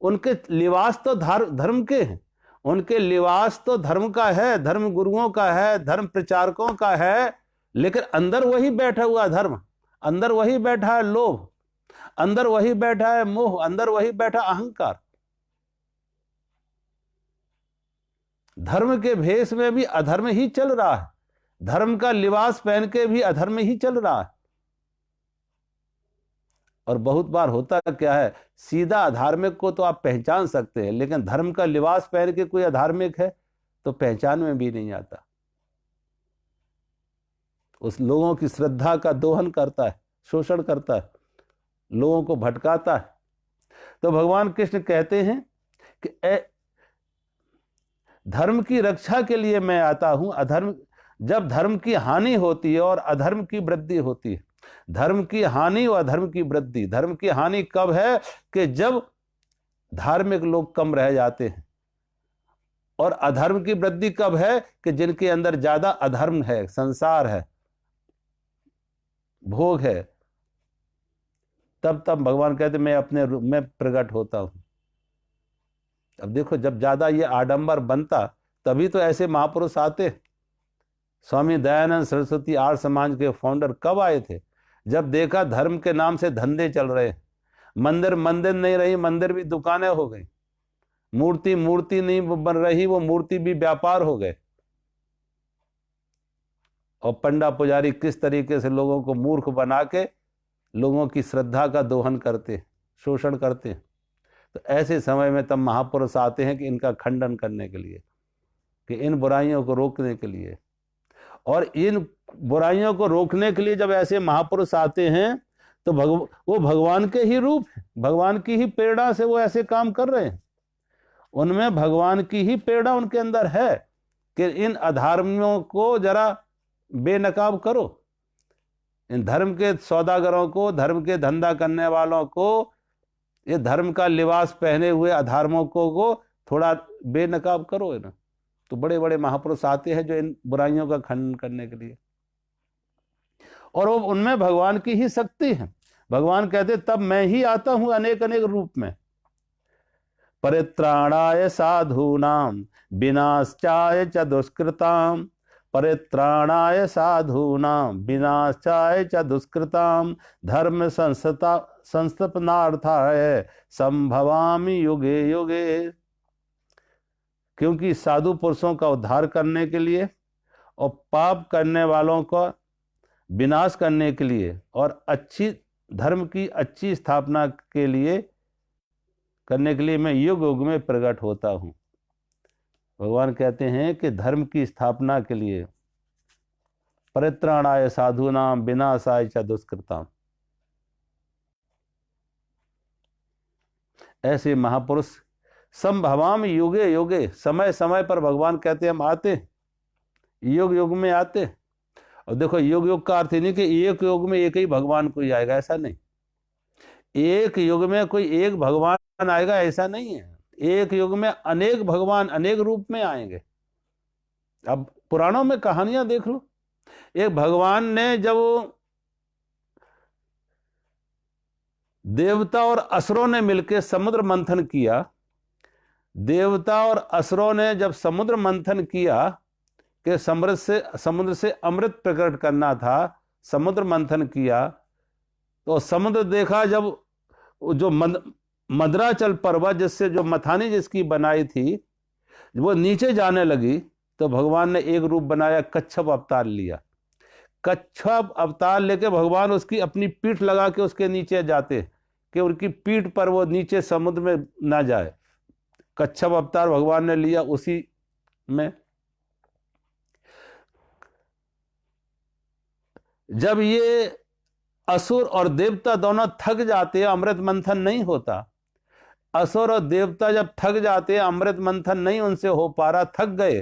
उनके लिबास तो धर्म के हैं, उनके लिबास तो धर्म का है, धर्म गुरुओं का है, धर्म प्रचारकों का है, लेकिन अंदर वही बैठा हुआ धर्म, अंदर वही बैठा है लोभ, अंदर वही बैठा है मोह, अंदर वही बैठा अहंकार। धर्म के भेष में भी अधर्म ही चल रहा है, धर्म का लिबास पहन के भी अधर्म ही चल रहा है। और बहुत बार होता क्या है, सीधा अधार्मिक को तो आप पहचान सकते हैं, लेकिन धर्म का लिबास पहन के कोई अधार्मिक है तो पहचान में भी नहीं आता। उस लोगों की श्रद्धा का दोहन करता है, शोषण करता है, लोगों को भटकाता है। तो भगवान कृष्ण कहते हैं कि धर्म की रक्षा के लिए मैं आता हूं। अधर्म, जब धर्म की हानि होती है और अधर्म की वृद्धि होती है, धर्म की हानि और अधर्म की वृद्धि। धर्म की हानि कब है कि जब धार्मिक लोग कम रह जाते हैं, और अधर्म की वृद्धि कब है कि जिनके अंदर ज्यादा अधर्म है, संसार है, भोग है, तब भगवान कहते मैं अपने रूप में प्रकट होता हूं। अब देखो, जब ज्यादा ये आडंबर बनता तभी तो ऐसे महापुरुष आते। स्वामी दयानंद सरस्वती आर्य समाज के फाउंडर कब आए थे? जब देखा धर्म के नाम से धंधे चल रहे, मंदिर मंदिर नहीं रही, मंदिर भी दुकानें हो गई, मूर्ति मूर्ति नहीं बन रही, वो मूर्ति भी व्यापार हो गए, और पंडा पुजारी किस तरीके से लोगों को मूर्ख बना के लोगों की श्रद्धा का दोहन करते, शोषण करते। तो ऐसे समय में तब महापुरुष आते हैं कि इनका खंडन करने के लिए, कि इन बुराइयों को रोकने के लिए। और इन बुराइयों को रोकने के लिए जब ऐसे महापुरुष आते हैं तो वो भगवान के ही रूप है, भगवान की ही प्रेरणा से वो ऐसे काम कर रहे हैं। उनमें भगवान की ही प्रेरणा उनके अंदर है कि इन अधर्मियों को जरा बेनकाब करो, इन धर्म के सौदागरों को, धर्म के धंधा करने वालों को, ये धर्म का लिबास पहने हुए अधर्मों को थोड़ा बेनकाब करो ना। तो बड़े बड़े महापुरुष आते हैं जो इन बुराइयों का खंडन करने के लिए, और वो उनमें भगवान की ही शक्ति है। भगवान कहते तब मैं ही आता हूं अनेक अनेक रूप में। परित्राणाय साधूनाम विनाशाय च दुष्कृताम, परित्राणाय साधूनाम विनाशाय च दुष्कृताम, धर्म संस्थापनार्थाय संभवामि युगे युगे। क्योंकि साधु पुरुषों का उद्धार करने के लिए और पाप करने वालों का विनाश करने के लिए और अच्छी धर्म की अच्छी स्थापना के लिए करने के लिए मैं युग युग में प्रकट होता हूं। भगवान कहते हैं कि धर्म की स्थापना के लिए परित्राणाय साधूनाम विनाशाय च दुष्कृताम, ऐसे महापुरुष संभवामि युगे युगे, समय समय पर भगवान कहते हैं हम आते, युग युग में आते। और देखो, युग युग का अर्थ ही नहीं कि एक युग में एक ही भगवान कोई आएगा, ऐसा नहीं। एक युग में कोई एक भगवान आएगा, ऐसा नहीं है। एक युग में अनेक भगवान अनेक रूप में आएंगे। अब पुराणों में कहानियां देख लो, एक भगवान ने जब देवता और असुरों ने मिलकर समुद्र मंथन किया, देवता और असुरों ने जब समुद्र मंथन किया कि समुद्र से अमृत प्रकट करना था, समुद्र मंथन किया, तो समुद्र देखा जब जो मदराचल पर्वत जिससे जो मथानी जिसकी बनाई थी वो नीचे जाने लगी, तो भगवान ने एक रूप बनाया, कच्छप अवतार लिया। कच्छप अवतार लेके भगवान उसकी अपनी पीठ लगा के उसके नीचे जाते कि उनकी पीठ पर वो नीचे समुद्र में ना जाए। कच्छप अवतार भगवान ने लिया उसी में। जब ये असुर और देवता दोनों थक जाते हैं, अमृत मंथन नहीं होता, असुर और देवता जब थक जाते हैं, अमृत मंथन नहीं उनसे हो पा रहा, थक गए,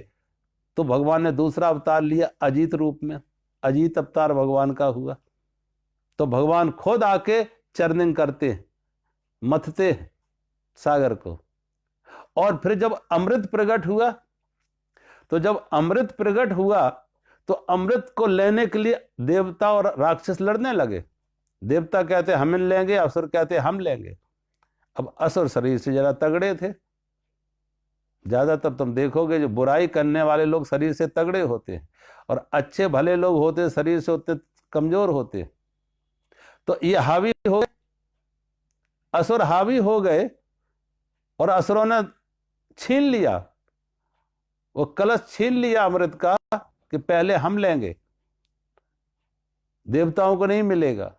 तो भगवान ने दूसरा अवतार लिया अजीत रूप में। अजीत अवतार भगवान का हुआ। तो भगवान खुद आके चरनिंग करते, मथते सागर को। और फिर जब अमृत प्रकट हुआ, तो जब अमृत प्रकट हुआ तो अमृत को लेने के लिए देवता और राक्षस लड़ने लगे। देवता कहते हम लेंगे, असुर कहते हम लेंगे। अब असुर शरीर से जरा तगड़े थे, ज्यादातर तुम देखोगे जो बुराई करने वाले लोग शरीर से तगड़े होते हैं और अच्छे भले लोग होते शरीर से होते कमजोर होते। तो ये हावी हो गए, असुर हावी हो गए और असुरों ने छीन लिया, वो कलश छीन लिया अमृत का कि पहले हम लेंगे, देवताओं को नहीं मिलेगा।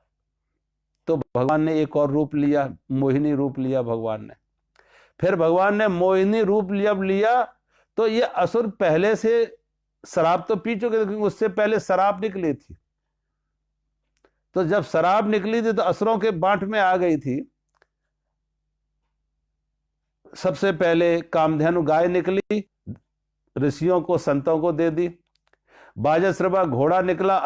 तो भगवान ने एक और रूप लिया, मोहिनी रूप लिया भगवान ने। फिर भगवान ने मोहिनी रूप जब लिया तो ये असुर पहले से शराब तो पी चुके थे, क्योंकि उससे पहले शराब निकली थी। तो जब शराब निकली थी तो असुरों के बांट में आ गई थी। सबसे पहले कामधेनु गाय निकली, ऋषियों को संतों को दे दी। बाजश्रवा घोड़ा निकला,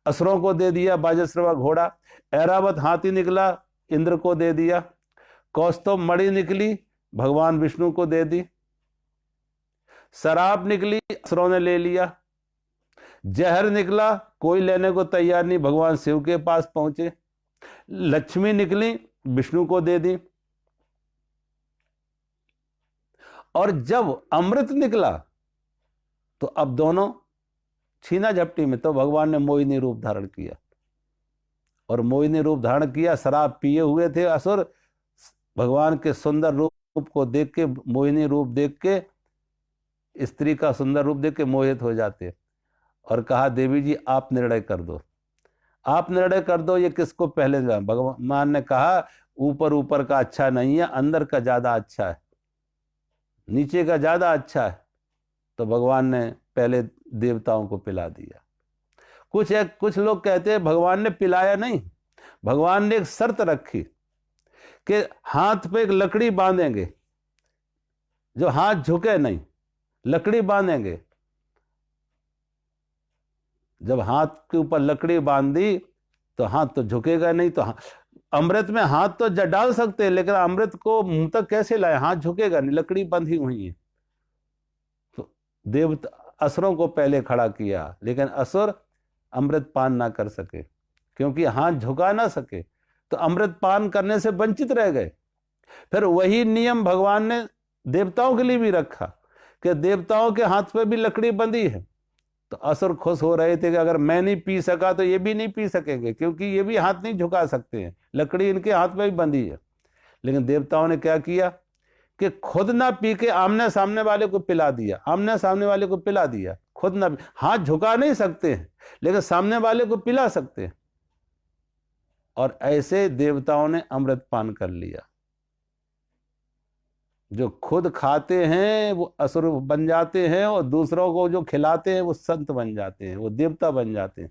असुरों को दे दिया बाजश्रवा घोड़ा। ऐरावत हाथी निकला, इंद्र को दे दिया। कौस्तुभ मणि निकली, भगवान विष्णु को दे दी। शराब निकली, असुरों ने ले लिया। जहर निकला, कोई लेने को तैयार नहीं, भगवान शिव के पास पहुंचे। लक्ष्मी निकली, विष्णु को दे दी। और जब अमृत निकला तो अब दोनों छीना झपटी में, तो भगवान ने मोहिनी रूप धारण किया। और मोहिनी रूप धारण किया, शराब पिए हुए थे असुर, भगवान के सुंदर रूप को देख के, मोहिनी रूप देख के, स्त्री का सुंदर रूप देख के मोहित हो जाते। और कहा देवी जी आप निर्णय कर दो, आप निर्णय कर दो, ये किसको पहले। भगवान ने कहा ऊपर ऊपर का अच्छा नहीं है, अंदर का ज्यादा अच्छा है, नीचे का ज्यादा अच्छा है। तो भगवान ने पहले देवताओं को पिला दिया। कुछ लोग कहते हैं भगवान ने पिलाया नहीं, भगवान ने एक शर्त रखी कि हाथ पे एक लकड़ी बांधेंगे, जो हाथ झुके नहीं, लकड़ी बांधेंगे। जब हाथ के ऊपर लकड़ी बांध दी तो हाथ तो झुकेगा नहीं। तो अमृत में हाथ तो डाल सकते हैं, लेकिन अमृत को मुंह तक कैसे लाए, हाथ झुकेगा नहीं, लकड़ी बंधी हुई है। तो देवता असुरों को पहले खड़ा किया, लेकिन असुर अमृत पान ना कर सके, क्योंकि हाथ झुका ना सके, तो अमृत पान करने से वंचित रह गए। फिर वही नियम भगवान ने देवताओं के लिए भी रखा कि देवताओं के हाथ पे भी लकड़ी बंधी है। तो असुर खुश हो रहे थे कि अगर मैं नहीं पी सका तो ये भी नहीं पी सकेंगे, क्योंकि ये भी हाथ नहीं झुका सकते हैं, लकड़ी इनके हाथ में भी बंधी है। लेकिन देवताओं ने क्या किया कि खुद ना पी के आमने सामने वाले को पिला दिया, आमने सामने वाले को पिला दिया। खुद ना, हाथ झुका नहीं सकते हैं लेकिन सामने वाले को पिला सकते हैं। और ऐसे देवताओं ने अमृत पान कर लिया। जो खुद खाते हैं वो असुर बन जाते हैं, और दूसरों को जो खिलाते हैं वो संत बन जाते हैं, वो देवता बन जाते हैं।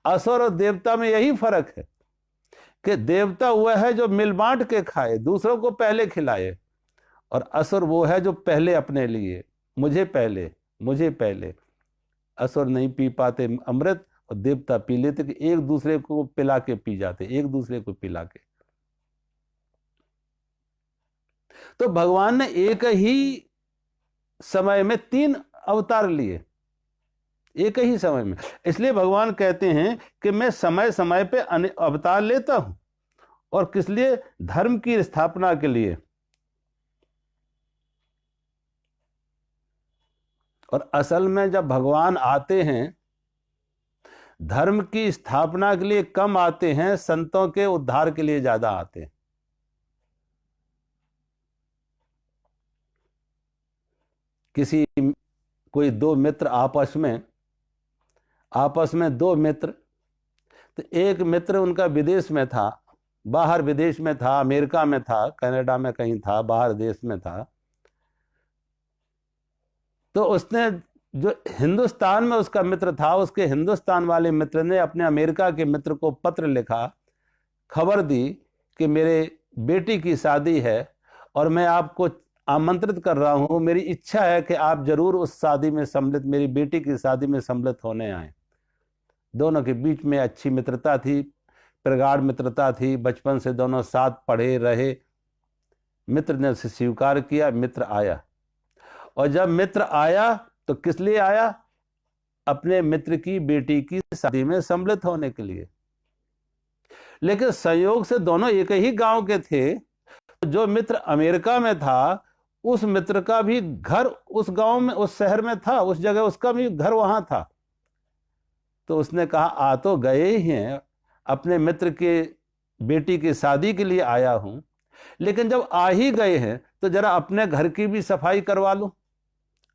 असुर और देवता में यही फर्क है कि देवता वह है जो मिल बांट के खाए, दूसरों को पहले खिलाए, और असुर वो है जो पहले अपने लिए, मुझे पहले, मुझे पहले। असुर नहीं पी पाते अमृत, और देवता पी लेते कि एक दूसरे को पिला के पी जाते, एक दूसरे को पिला के। तो भगवान ने एक ही समय में 3 अवतार लिए, एक ही समय में। इसलिए भगवान कहते हैं कि मैं समय समय पे अवतार लेता हूं, और किस लिए? धर्म की स्थापना के लिए। और असल में जब भगवान आते हैं धर्म की स्थापना के लिए कम आते हैं, संतों के उद्धार के लिए ज्यादा आते हैं। किसी कोई 2 मित्र आपस में 2 मित्र, तो एक मित्र उनका विदेश में था, बाहर विदेश में था, अमेरिका में था, कनाडा में कहीं था, बाहर देश में था। तो उसने, जो हिंदुस्तान में उसका मित्र था, उसके हिंदुस्तान वाले मित्र ने अपने अमेरिका के मित्र को पत्र लिखा, खबर दी कि मेरे बेटी की शादी है और मैं आपको आमंत्रित कर रहा हूं, मेरी इच्छा है कि आप जरूर उस शादी में सम्मिलित, मेरी बेटी की शादी में सम्मिलित होने आए। दोनों के बीच में अच्छी मित्रता थी, प्रगाढ़ मित्रता थी, बचपन से दोनों साथ पढ़े रहे। मित्र ने उसे स्वीकार किया, मित्र आया। और जब मित्र आया तो किस लिए आया? अपने मित्र की बेटी की शादी में सम्मिलित होने के लिए। लेकिन संयोग से दोनों एक ही गांव के थे, जो मित्र अमेरिका में था, उस मित्र का भी घर उस गांव में, उस शहर में था, उस जगह उसका भी घर वहां था। तो उसने कहा आ तो गए ही हैं, अपने मित्र के बेटी की शादी के लिए आया हूं, लेकिन जब आ ही गए हैं तो जरा अपने घर की भी सफाई करवा लो।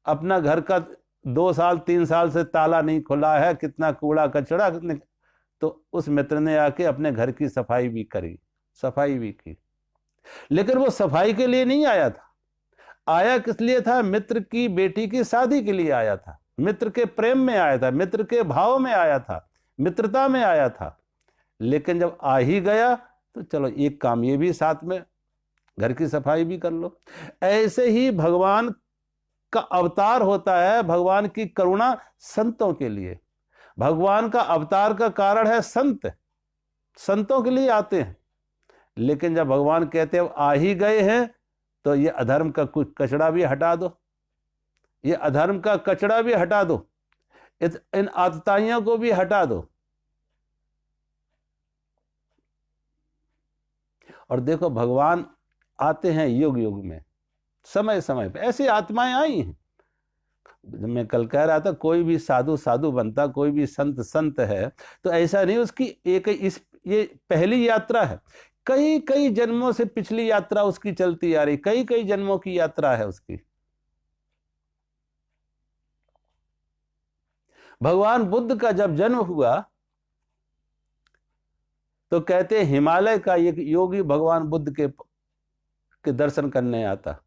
अपना घर का 2 साल 3 साल से ताला नहीं खुला है, कितना कूड़ा कचरा। तो उस मित्र ने आके अपने घर की सफाई भी करी, सफाई भी की। लेकिन वो सफाई के लिए नहीं आया था, आया किस लिए था? मित्र की बेटी की शादी के लिए आया था, मित्र के प्रेम में आया था, मित्र के भाव में आया था, मित्रता में आया था। लेकिन जब आ ही गया तो चलो एक काम ये भी साथ में, घर की सफाई भी कर लो। ऐसे ही भगवान का अवतार होता है, भगवान की करुणा संतों के लिए। भगवान का अवतार का कारण है संत, संतों के लिए आते हैं। लेकिन जब भगवान कहते हैं आ ही गए हैं, तो ये अधर्म का कुछ कचड़ा भी हटा दो, ये अधर्म का कचड़ा भी हटा दो, इन आतताइयों को भी हटा दो। और देखो भगवान आते हैं युग युग में, समय समय पे ऐसी आत्माएं आई हैं। मैं कल कह रहा था कोई भी साधु साधु बनता, कोई भी संत संत है, तो ऐसा नहीं उसकी एक ये पहली यात्रा है। कई कई जन्मों से पिछली यात्रा उसकी चलती आ रही, कई कई जन्मों की यात्रा है उसकी। भगवान बुद्ध का जब जन्म हुआ तो कहते हिमालय का एक योगी भगवान बुद्ध के दर्शन करने आता।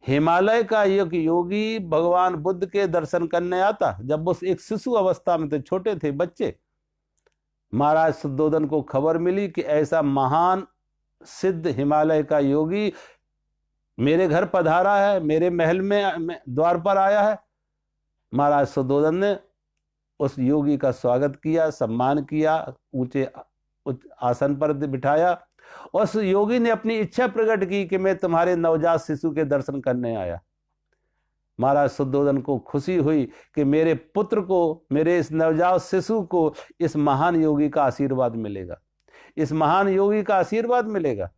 हिमालय का एक योगी भगवान बुद्ध के दर्शन करने आता जब वो एक शिशु अवस्था में थे, छोटे थे बच्चे। महाराज शुद्धोधन को खबर मिली कि ऐसा महान सिद्ध हिमालय का योगी मेरे घर पधारा है, मेरे महल में द्वार पर आया है। महाराज शुद्धोधन ने उस योगी का स्वागत किया, सम्मान किया, ऊंचे आसन पर बिठाया। उस योगी ने अपनी इच्छा प्रकट की कि मैं तुम्हारे नवजात शिशु के दर्शन करने आया। महाराज शुद्धोधन को खुशी हुई कि मेरे पुत्र को, मेरे इस नवजात शिशु को इस महान योगी का आशीर्वाद मिलेगा, इस महान योगी का आशीर्वाद मिलेगा,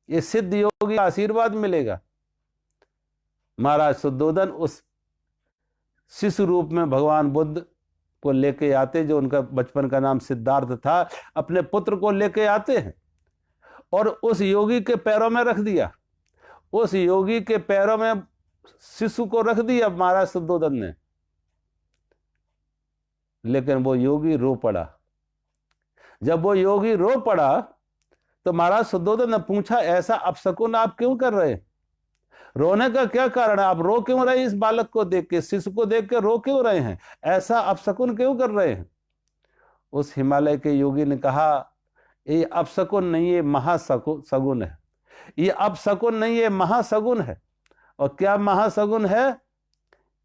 इस सिद्ध योगी का आशीर्वाद मिलेगा। महाराज शुद्धोधन उस शिशु रूप में भगवान बुद्ध को लेके आते, जो उनका बचपन का नाम सिद्धार्थ था, अपने पुत्र को लेके आते हैं और उस योगी के पैरों में रख दिया। उस योगी के पैरों में शिशु को रख दिया महाराज शुद्धोधन ने। लेकिन वो योगी रो पड़ा। जब वो योगी रो पड़ा तो महाराज शुद्धोधन ने पूछा ऐसा अपशकुन आप क्यों कर रहे हैं? रोने का क्या कारण है? आप रो क्यों रहे हैं? इस बालक को देख के, शिशु को देख के रो क्यों रहे हैं? ऐसा अपशकुन क्यों कर रहे हैं? उस हिमालय के योगी ने कहा ये अपशकुन नहीं, ये महासगुन है। ये अपशकुन नहीं, ये महासगुन है। और क्या महासगुन है?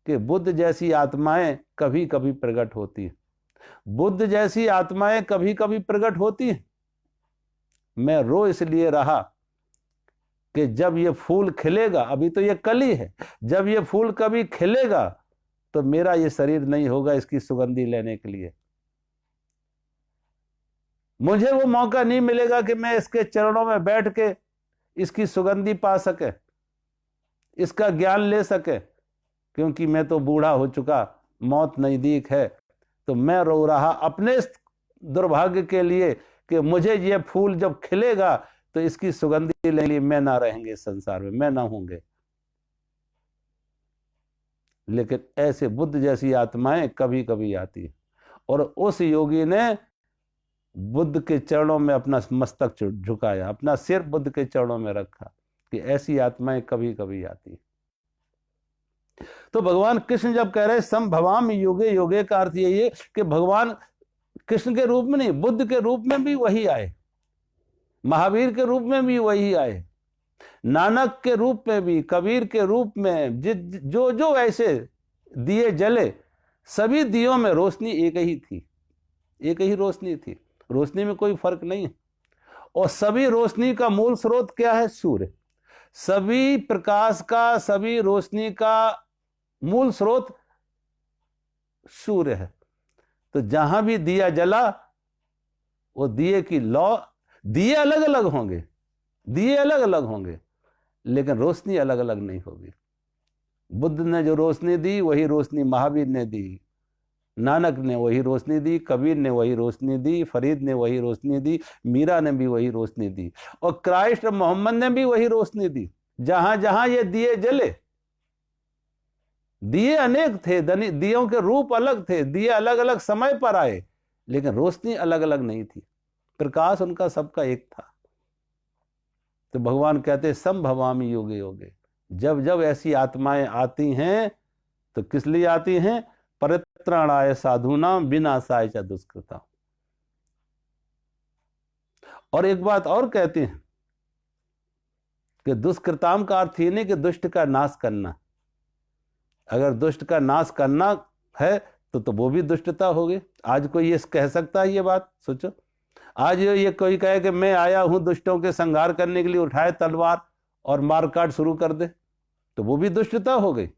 कि बुद्ध जैसी आत्माएं कभी कभी प्रकट होती हैं। बुद्ध जैसी आत्माएं कभी कभी प्रकट होती हैं। मैं रो इसलिए रहा कि जब ये फूल खिलेगा, अभी तो ये कली है, जब ये फूल कभी खिलेगा तो मेरा ये शरीर नहीं होगा इसकी सुगंधी लेने के लिए। मुझे वो मौका नहीं मिलेगा कि मैं इसके चरणों में बैठ के इसकी सुगंधी पा सके, इसका ज्ञान ले सके, क्योंकि मैं तो बूढ़ा हो चुका, मौत नजदीक है। तो मैं रो रहा अपने दुर्भाग्य के लिए कि मुझे ये फूल जब खिलेगा तो इसकी सुगंधी लेने के लिए मैं ना रहेंगे इस संसार में, मैं ना होंगे। लेकिन ऐसे बुद्ध जैसी आत्माएं कभी कभी आती है। और उस योगी ने बुद्ध के चरणों में अपना मस्तक झुकाया, अपना सिर बुद्ध के चरणों में रखा कि ऐसी आत्माएं कभी कभी आती है। तो भगवान कृष्ण जब कह रहे संभवाम योगे योगे का अर्थ यही है कि भगवान कृष्ण के रूप में नहीं, बुद्ध के रूप में भी वही आए, महावीर के रूप में भी वही आए, नानक के रूप में भी, कबीर के रूप में, जो जो ऐसे दिए जले, सभी दियों में रोशनी एक ही थी, एक ही रोशनी थी, रोशनी में कोई फर्क नहीं है। और सभी रोशनी का मूल स्रोत क्या है? सूर्य। सभी प्रकाश का, सभी रोशनी का मूल स्रोत सूर्य है। तो जहां भी दिया जला, वो दिए की लौ, दिए अलग अलग होंगे दिए अलग अलग होंगे लेकिन रोशनी अलग अलग नहीं होगी। बुद्ध ने जो रोशनी दी वही रोशनी महावीर ने दी, नानक ने वही रोशनी दी, कबीर ने वही रोशनी दी, फरीद ने वही रोशनी दी, मीरा ने भी वही रोशनी दी, और क्राइस्ट मोहम्मद ने भी वही रोशनी दी। जहां जहां ये दिए जले, दिए अनेक थे, दियों के रूप अलग थे, दिए अलग अलग समय पर आए, लेकिन रोशनी अलग अलग नहीं थी, प्रकाश उनका सबका एक था। तो भगवान कहते संभवामि योगे योगे, जब जब ऐसी आत्माएं आती हैं तो किस लिए आती हैं? परित्राणाय साधूनाम विनाशाय च दुष्कृता। और एक बात और कहते हैं कि दुष्कृताम का अर्थ ये नहीं कि दुष्ट का नाश करना। अगर दुष्ट का नाश करना है तो वो भी दुष्टता होगी। आज कोई ये कह सकता है ये बात? सोचो, आज ये कोई कहे कि मैं आया हूं दुष्टों के संहार करने के लिए, उठाए तलवार और मारकाट शुरू कर दे, तो वो भी दुष्टता हो गई।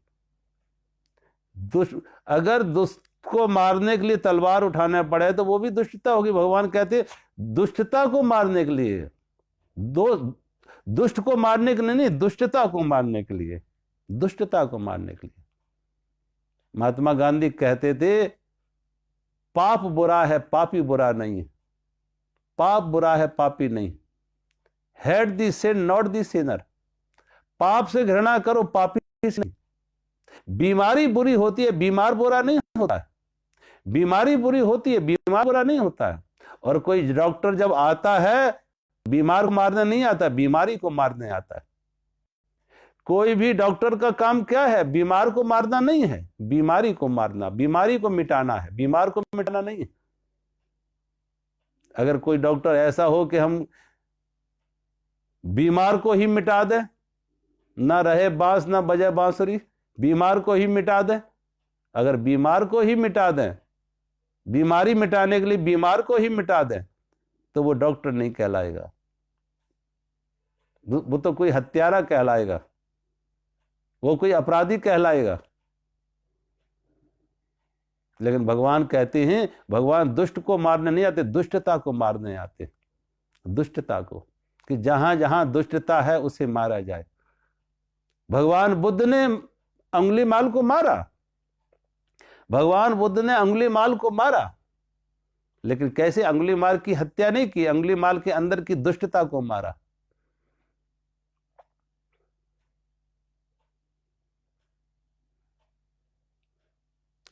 अगर दुष्ट को मारने के लिए तलवार उठाना पड़े तो वो भी दुष्टता होगी। भगवान कहते दुष्टता को मारने के लिए, दुष्ट को मारने के लिए नहीं, दुष्टता को मारने के लिए, दुष्टता को मारने के लिए। महात्मा गांधी कहते थे पाप बुरा है, पापी बुरा नहीं है। पाप बुरा है, पापी नहीं। Hate the sin not the sinner. पाप से घृणा करो, पापी से नहीं। बीमारी बुरी होती है, बीमार बुरा नहीं होता है। बीमारी बुरी होती है, बीमार बुरा नहीं होता है। और कोई डॉक्टर जब आता है, बीमार को मारने नहीं आता, बीमारी को मारने आता है। कोई भी डॉक्टर का काम क्या है? बीमार को मारना नहीं है, बीमारी को मारना, बीमारी को मिटाना है, बीमार को मिटाना नहीं है। अगर कोई डॉक्टर ऐसा हो कि हम बीमार को ही मिटा दें, ना रहे बांस ना बजे बांसुरी, बीमार को ही मिटा दें, अगर बीमार को ही मिटा दें, बीमारी मिटाने के लिए बीमार को ही मिटा दें, तो वो डॉक्टर नहीं कहलाएगा, वो तो कोई हत्यारा कहलाएगा, वो कोई अपराधी कहलाएगा। लेकिन भगवान कहते हैं, भगवान दुष्ट को मारने नहीं आते, दुष्टता को मारने आते। दुष्टता को, कि जहां जहां दुष्टता है उसे मारा जाए। भगवान बुद्ध ने अंगुलीमाल को मारा, भगवान बुद्ध ने अंगुलीमाल को मारा, लेकिन कैसे? अंगुलीमाल की हत्या नहीं की, अंगुलीमाल के अंदर की दुष्टता को मारा।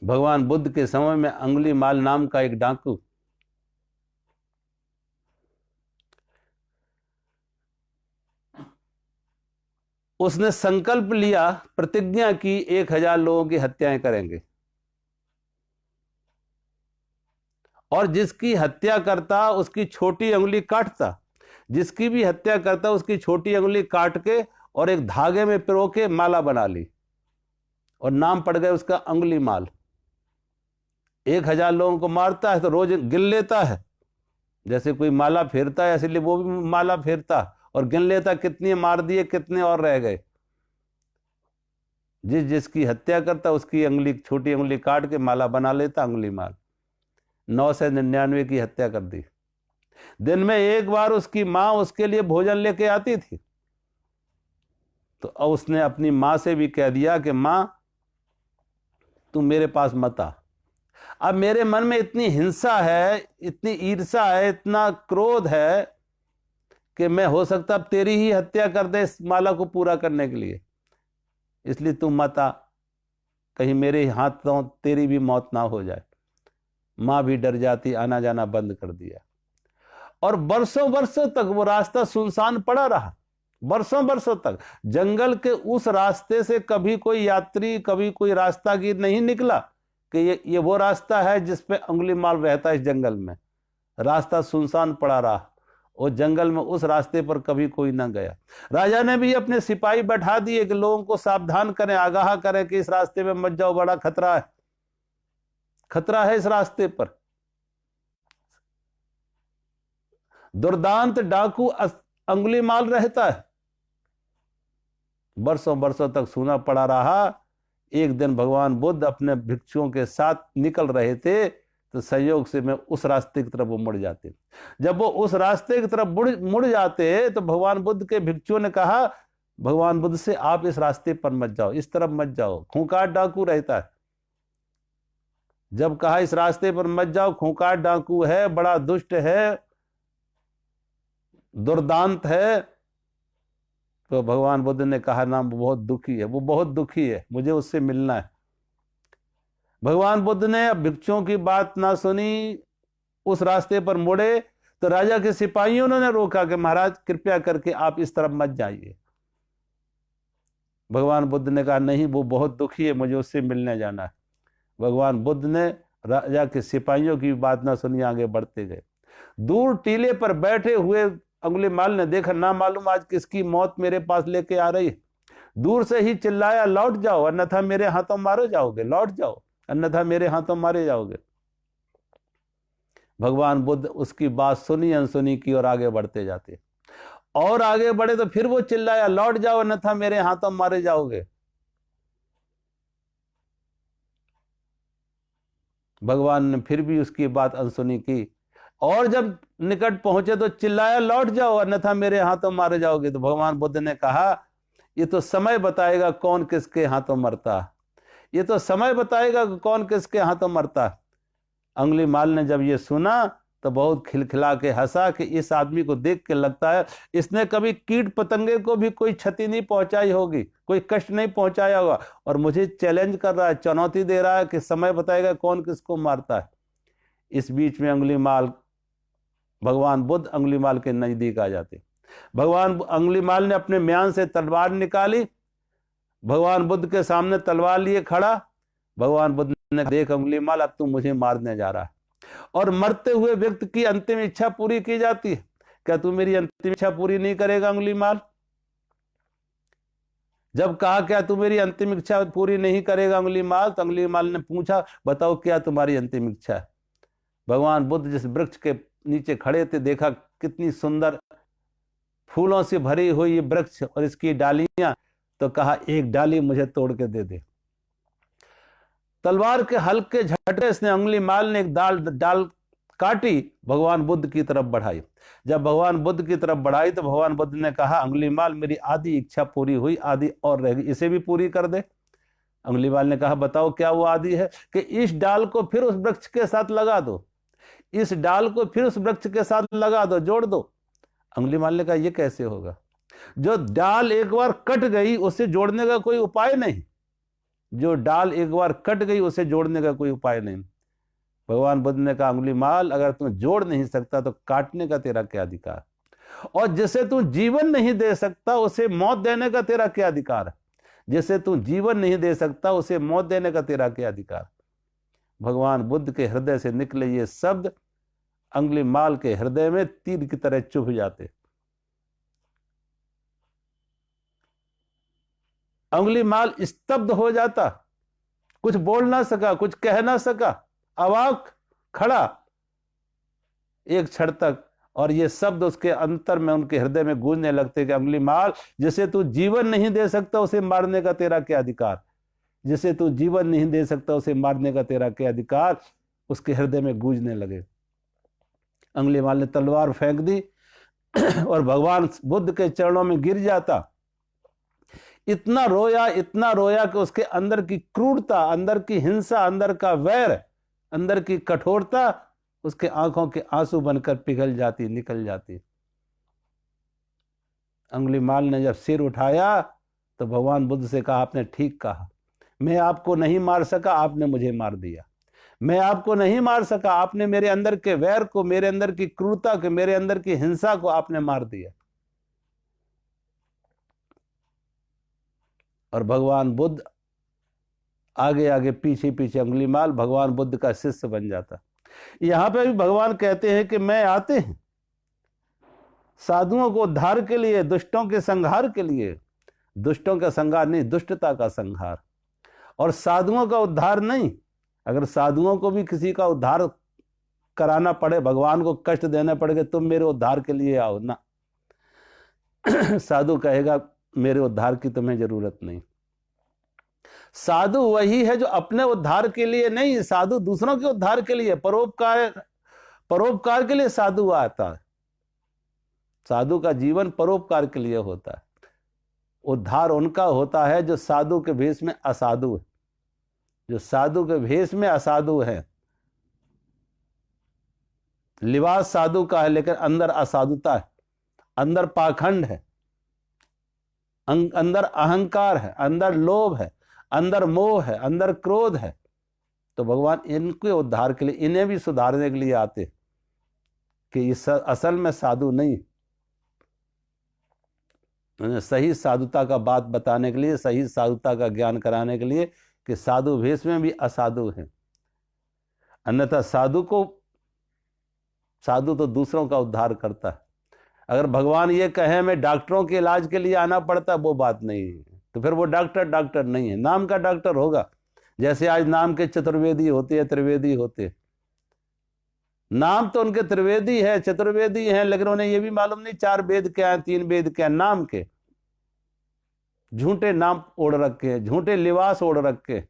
भगवान बुद्ध के समय में अंगुलीमाल नाम का एक डाकू उसने संकल्प लिया, प्रतिज्ञा की 1000 लोगों की हत्याएं करेंगे, और जिसकी हत्या करता उसकी छोटी अंगुली काटता, जिसकी भी हत्या करता उसकी छोटी अंगुली काट के और एक धागे में पिरो के माला बना ली, और नाम पड़ गया उसका अंगुलीमाल। 1000 लोगों को मारता है तो रोज गिन लेता है, जैसे कोई माला फेरता है इसलिए वो भी माला फेरता और गिन लेता कितने मार दिए, कितने और रह गए। जिसकी हत्या करता उसकी अंगुली, छोटी अंगुली काट के माला बना लेता, अंगुलीमाल। 999 की हत्या कर दी। दिन में एक बार उसकी मां उसके लिए भोजन लेके आती थी, तो उसने अपनी मां से भी कह दिया कि मां तुम मेरे पास मत आ। अब मेरे मन में इतनी हिंसा है, इतनी ईर्ष्या है, इतना क्रोध है कि मैं हो सकता अब तेरी ही हत्या कर दे इस माला को पूरा करने के लिए, इसलिए तुम मत आ, कहीं मेरे हाथों तेरी भी मौत ना हो जाए। मां भी डर जाती, आना जाना बंद कर दिया। और बरसों बरसों तक वो रास्ता सुनसान पड़ा रहा, बरसों बरसों तक। जंगल के उस रास्ते से कभी कोई यात्री, कभी कोई रास्तागीर नहीं निकला कि ये वो रास्ता है जिस पे अंगुलीमाल रहता है। इस जंगल में रास्ता सुनसान पड़ा रहा, और जंगल में उस रास्ते पर कभी कोई ना गया। राजा ने भी अपने सिपाही बैठा दिए कि लोगों को सावधान करें, आगाह करें कि इस रास्ते में मत जाओ, बड़ा खतरा है, खतरा है इस रास्ते पर। दुर्दांत डाकू अंगुलीमाल रहता है। बरसों बरसों तक सूना पड़ा रहा। एक दिन भगवान बुद्ध अपने भिक्षुओं के साथ निकल रहे थे तो संयोग से मैं उस रास्ते की तरफ वो मुड़ जाते। जब वो उस रास्ते की तरफ मुड़ जाते तो भगवान बुद्ध के भिक्षुओं ने कहा भगवान बुद्ध से, आप इस रास्ते पर मत जाओ, इस तरफ मत जाओ, खूंखार डाकू रहता है। जब कहा इस रास्ते पर मत जाओ, खूंखार डाकू है, बड़ा दुष्ट है, दुर्दांत है, तो भगवान बुद्ध ने कहा ना, वो बहुत दुखी है, वो बहुत दुखी है, मुझे उससे मिलना है। भगवान बुद्ध ने अब भिक्षुओं की बात ना सुनी, उस रास्ते पर मुड़े तो राजा के सिपाहियों ने रोका कि महाराज कृपया करके आप इस तरफ मत जाइए। भगवान बुद्ध ने कहा नहीं, वो बहुत दुखी है, मुझे उससे मिलने जाना है। भगवान बुद्ध ने राजा के सिपाहियों की बात ना सुनी, आगे बढ़ते गए। दूर टीले पर बैठे हुए अंगुलीमाल ने देखा, ना मालूम आज किसकी मौत मेरे पास लेके आ रही है। दूर से ही चिल्लाया, लौट जाओ अन्यथा मेरे हाथों मारे जाओगे, लौट जाओ अन्यथा मेरे हाथों मारे जाओगे। भगवान बुद्ध उसकी बात सुनी अनसुनी की और आगे बढ़ते जाते, और आगे बढ़े तो फिर वो चिल्लाया, लौट जाओ अन्यथा मेरे हाथों मारे जाओगे। भगवान ने फिर भी उसकी बात अनसुनी की, और जब निकट पहुंचे तो चिल्लाया, लौट जाओ अन्यथा मेरे हाथों मारे जाओगे। तो भगवान बुद्ध ने कहा, ये तो समय बताएगा कौन किसके हाथों मरता, ये तो समय बताएगा कौन किसके हाथों मरता। अंगुलीमाल ने जब ये सुना तो बहुत खिलखिला के हंसा कि इस आदमी को देख के लगता है इसने कभी कीट पतंगे को भी कोई क्षति नहीं पहुंचाई होगी, कोई कष्ट नहीं पहुंचाया होगा, और मुझे चैलेंज कर रहा है, चुनौती दे रहा है कि समय बताएगा कौन किसको मारता है। इस बीच में भगवान बुद्ध अंगुलीमाल के नजदीक आ जाते। भगवान अंगुलीमाल ने अपने म्यान से तलवार निकाली, भगवान बुद्ध के सामने तलवार लिए खड़ा। भगवान बुद्ध ने देख अंगुलीमाल, अब तू मुझे मारने जा रहा है, और मरते हुए व्यक्ति की अंतिम इच्छा पूरी की जाती है, क्या तू मेरी अंतिम इच्छा पूरी नहीं करेगा अंगुलीमाल? जब कहा क्या तू मेरी अंतिम इच्छा पूरी नहीं करेगा अंगुलीमाल, तो अंगुलीमाल ने पूछा, बताओ क्या तुम्हारी अंतिम इच्छा है? भगवान बुद्ध जिस वृक्ष के नीचे खड़े थे, देखा कितनी सुंदर फूलों से भरी हुई ये वृक्ष और इसकी डालियां, तो कहा एक डाली मुझे तोड़ के दे दे। तलवार के हल्के झटके से अंगुलीमाल ने एक डाल काटी, भगवान बुद्ध की तरफ बढ़ाई। जब भगवान बुद्ध की तरफ बढ़ाई तो भगवान बुद्ध ने कहा, अंगुलीमाल मेरी आधी इच्छा पूरी हुई, आधी और रहेगी, इसे भी पूरी कर दे। अंगुलीमाल ने कहा, बताओ क्या वो आधी है? कि इस डाल को फिर उस वृक्ष के साथ लगा दो, इस डाल को फिर उस वृक्ष के साथ लगा दो, जोड़ दो। अंगुलीमाल ने कहा, यह कैसे होगा? जो डाल एक बार कट गई उसे जोड़ने का कोई उपाय नहीं, जो डाल एक बार कट गई उसे जोड़ने का कोई उपाय नहीं। भगवान बुद्ध ने कहा, अंगुलीमाल अगर तू जोड़ नहीं सकता तो काटने का तेरा क्या अधिकार? और जिसे तू जीवन नहीं दे सकता उसे मौत देने का तेरा क्या अधिकार है? जिसे तू जीवन नहीं दे सकता उसे मौत देने का तेरा क्या अधिकार? भगवान बुद्ध के हृदय से निकले ये शब्द अंगुलीमाल के हृदय में तीर की तरह चुभ जाते। अंगुलीमाल स्तब्ध हो जाता, कुछ बोल ना सका, कुछ कह ना सका, अवाक खड़ा एक क्षण तक, और ये शब्द उसके अंतर में उनके हृदय में गूंजने लगते कि अंगुलीमाल जिसे तू जीवन नहीं दे सकता उसे मारने का तेरा क्या अधिकार? जिसे तू जीवन नहीं दे सकता उसे मारने का तेरा क्या अधिकार? उसके हृदय में गूंजने लगे। अंगुलीमाल ने तलवार फेंक दी और भगवान बुद्ध के चरणों में गिर जाता। इतना रोया कि उसके अंदर की क्रूरता, अंदर की हिंसा, अंदर का वैर, अंदर की कठोरता उसके आंखों के आंसू बनकर पिघल जाती, निकल जाती। अंगुलीमाल ने जब सिर उठाया तो भगवान बुद्ध से कहा, आपने ठीक कहा, मैं आपको नहीं मार सका, आपने मुझे मार दिया। मैं आपको नहीं मार सका, आपने मेरे अंदर के वैर को, मेरे अंदर की क्रूरता को, मेरे अंदर की हिंसा को आपने मार दिया। और भगवान बुद्ध आगे आगे पीछे पीछे अंगुलीमाल भगवान बुद्ध का शिष्य बन जाता। यहां पे भी भगवान कहते हैं कि मैं आते हैं साधुओं को उद्धार के लिए, दुष्टों के संहार के लिए। दुष्टों का संहार नहीं, दुष्टता का संहार, और साधुओं का उद्धार नहीं। अगर साधुओं को भी किसी का उद्धार कराना पड़े, भगवान को कष्ट देना पड़ेगा, तुम मेरे उद्धार के लिए आओ ना। साधु कहेगा मेरे उद्धार की तुम्हें जरूरत नहीं। साधु वही है जो अपने उद्धार के लिए नहीं, साधु दूसरों के उद्धार के लिए, परोपकार के लिए साधु आता है। साधु का जीवन परोपकार के लिए होता है। उद्धार उनका होता है जो साधु के भेष में असाधु है, जो साधु के भेष में असाधु है। लिबास साधु का है लेकिन अंदर असाधुता है, अंदर पाखंड है, अंदर अहंकार है, अंदर लोभ है, अंदर मोह है, अंदर क्रोध है। तो भगवान इनके उद्धार के लिए, इन्हें भी सुधारने के लिए आते कि इस असल में साधु नहीं, सही साधुता का बात बताने के लिए, सही साधुता का ज्ञान कराने के लिए कि साधु भेष में भी असाधु हैं। अन्यथा साधु तो दूसरों का उद्धार करता है। अगर भगवान ये कहे मैं डॉक्टरों के इलाज के लिए आना पड़ता, वो बात नहीं है, तो फिर वो डॉक्टर नहीं है, नाम का डॉक्टर होगा। जैसे आज नाम के चतुर्वेदी होते हैं, त्रिवेदी होते हैं, नाम तो उनके त्रिवेदी है, चतुर्वेदी हैं, लेकिन उन्हें यह भी मालूम नहीं 4 वेद क्या है, 3 वेद क्या है। नाम के झूठे नाम ओढ़ रखे हैं, झूठे लिबास ओढ़ रखे,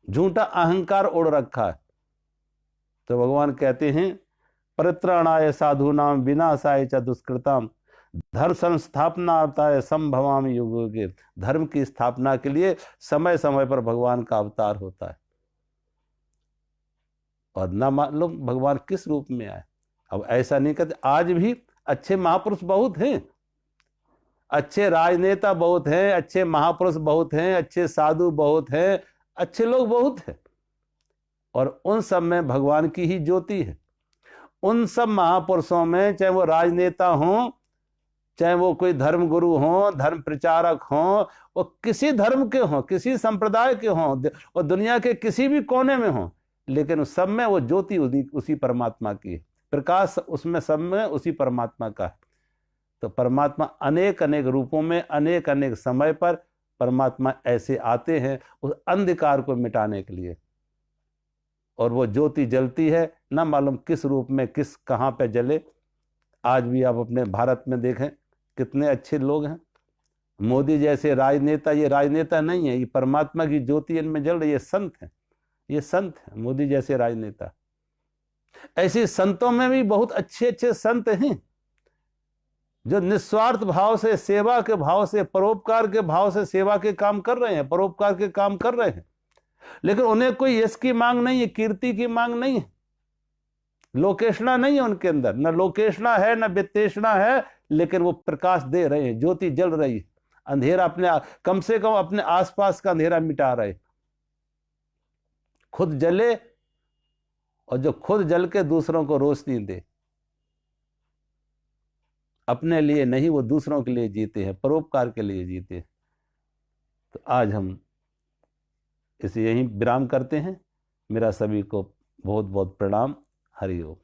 झूठा अहंकार ओढ़ रखा है। तो भगवान कहते हैं परित्राणाय साधूनाम विनाशाय च दुष्कृताम धर्म संस्थापनाय संभवामि युगे। धर्म की स्थापना के लिए समय समय पर भगवान का अवतार होता है, और न मालूम भगवान किस रूप में आए। अब ऐसा नहीं कहते, आज भी अच्छे महापुरुष बहुत हैं, अच्छे राजनेता बहुत हैं, अच्छे महापुरुष बहुत हैं, अच्छे साधु बहुत हैं, अच्छे लोग बहुत हैं, और उन सब में भगवान की ही ज्योति है। उन सब महापुरुषों में, चाहे वो राजनेता हों, चाहे वो कोई धर्म गुरु हों, धर्म प्रचारक हों, वो किसी धर्म के हों, किसी संप्रदाय के हों, और दुनिया के किसी भी कोने में हों, लेकिन उस सब में वो ज्योति उसी परमात्मा की है, प्रकाश उसमें सब में उसी परमात्मा का है। तो परमात्मा अनेक अनेक रूपों में, अनेक अनेक समय पर परमात्मा ऐसे आते हैं उस अंधकार को मिटाने के लिए, और वो ज्योति जलती है, ना मालूम किस रूप में, किस कहाँ पे जले। आज भी आप अपने भारत में देखें कितने अच्छे लोग हैं। मोदी जैसे राजनेता, ये राजनेता नहीं है, ये परमात्मा की ज्योति इनमें जल रही है, संत हैं, ये संत हैं, मोदी जैसे राजनेता। ऐसे संतों में भी बहुत अच्छे अच्छे संत हैं जो निस्वार्थ भाव से, सेवा के भाव से, परोपकार के भाव से सेवा के काम कर रहे हैं, परोपकार के काम कर रहे हैं। लेकिन उन्हें कोई यश की मांग नहीं है, कीर्ति की मांग नहीं है, लोकेशना नहीं है उनके अंदर, न लोकेशना है न वित्तेषणा है, लेकिन वो प्रकाश दे रहे हैं, ज्योति जल रही है, अंधेरा अपने कम से कम अपने आसपास का अंधेरा मिटा रहे, खुद जले, और जो खुद जल के दूसरों को रोशनी दे। अपने लिए नहीं, वो दूसरों के लिए जीते हैं, परोपकार के लिए जीते हैं। तो आज हम इसे यहीं विराम करते हैं। मेरा सभी को बहुत बहुत प्रणाम। हरि ओम।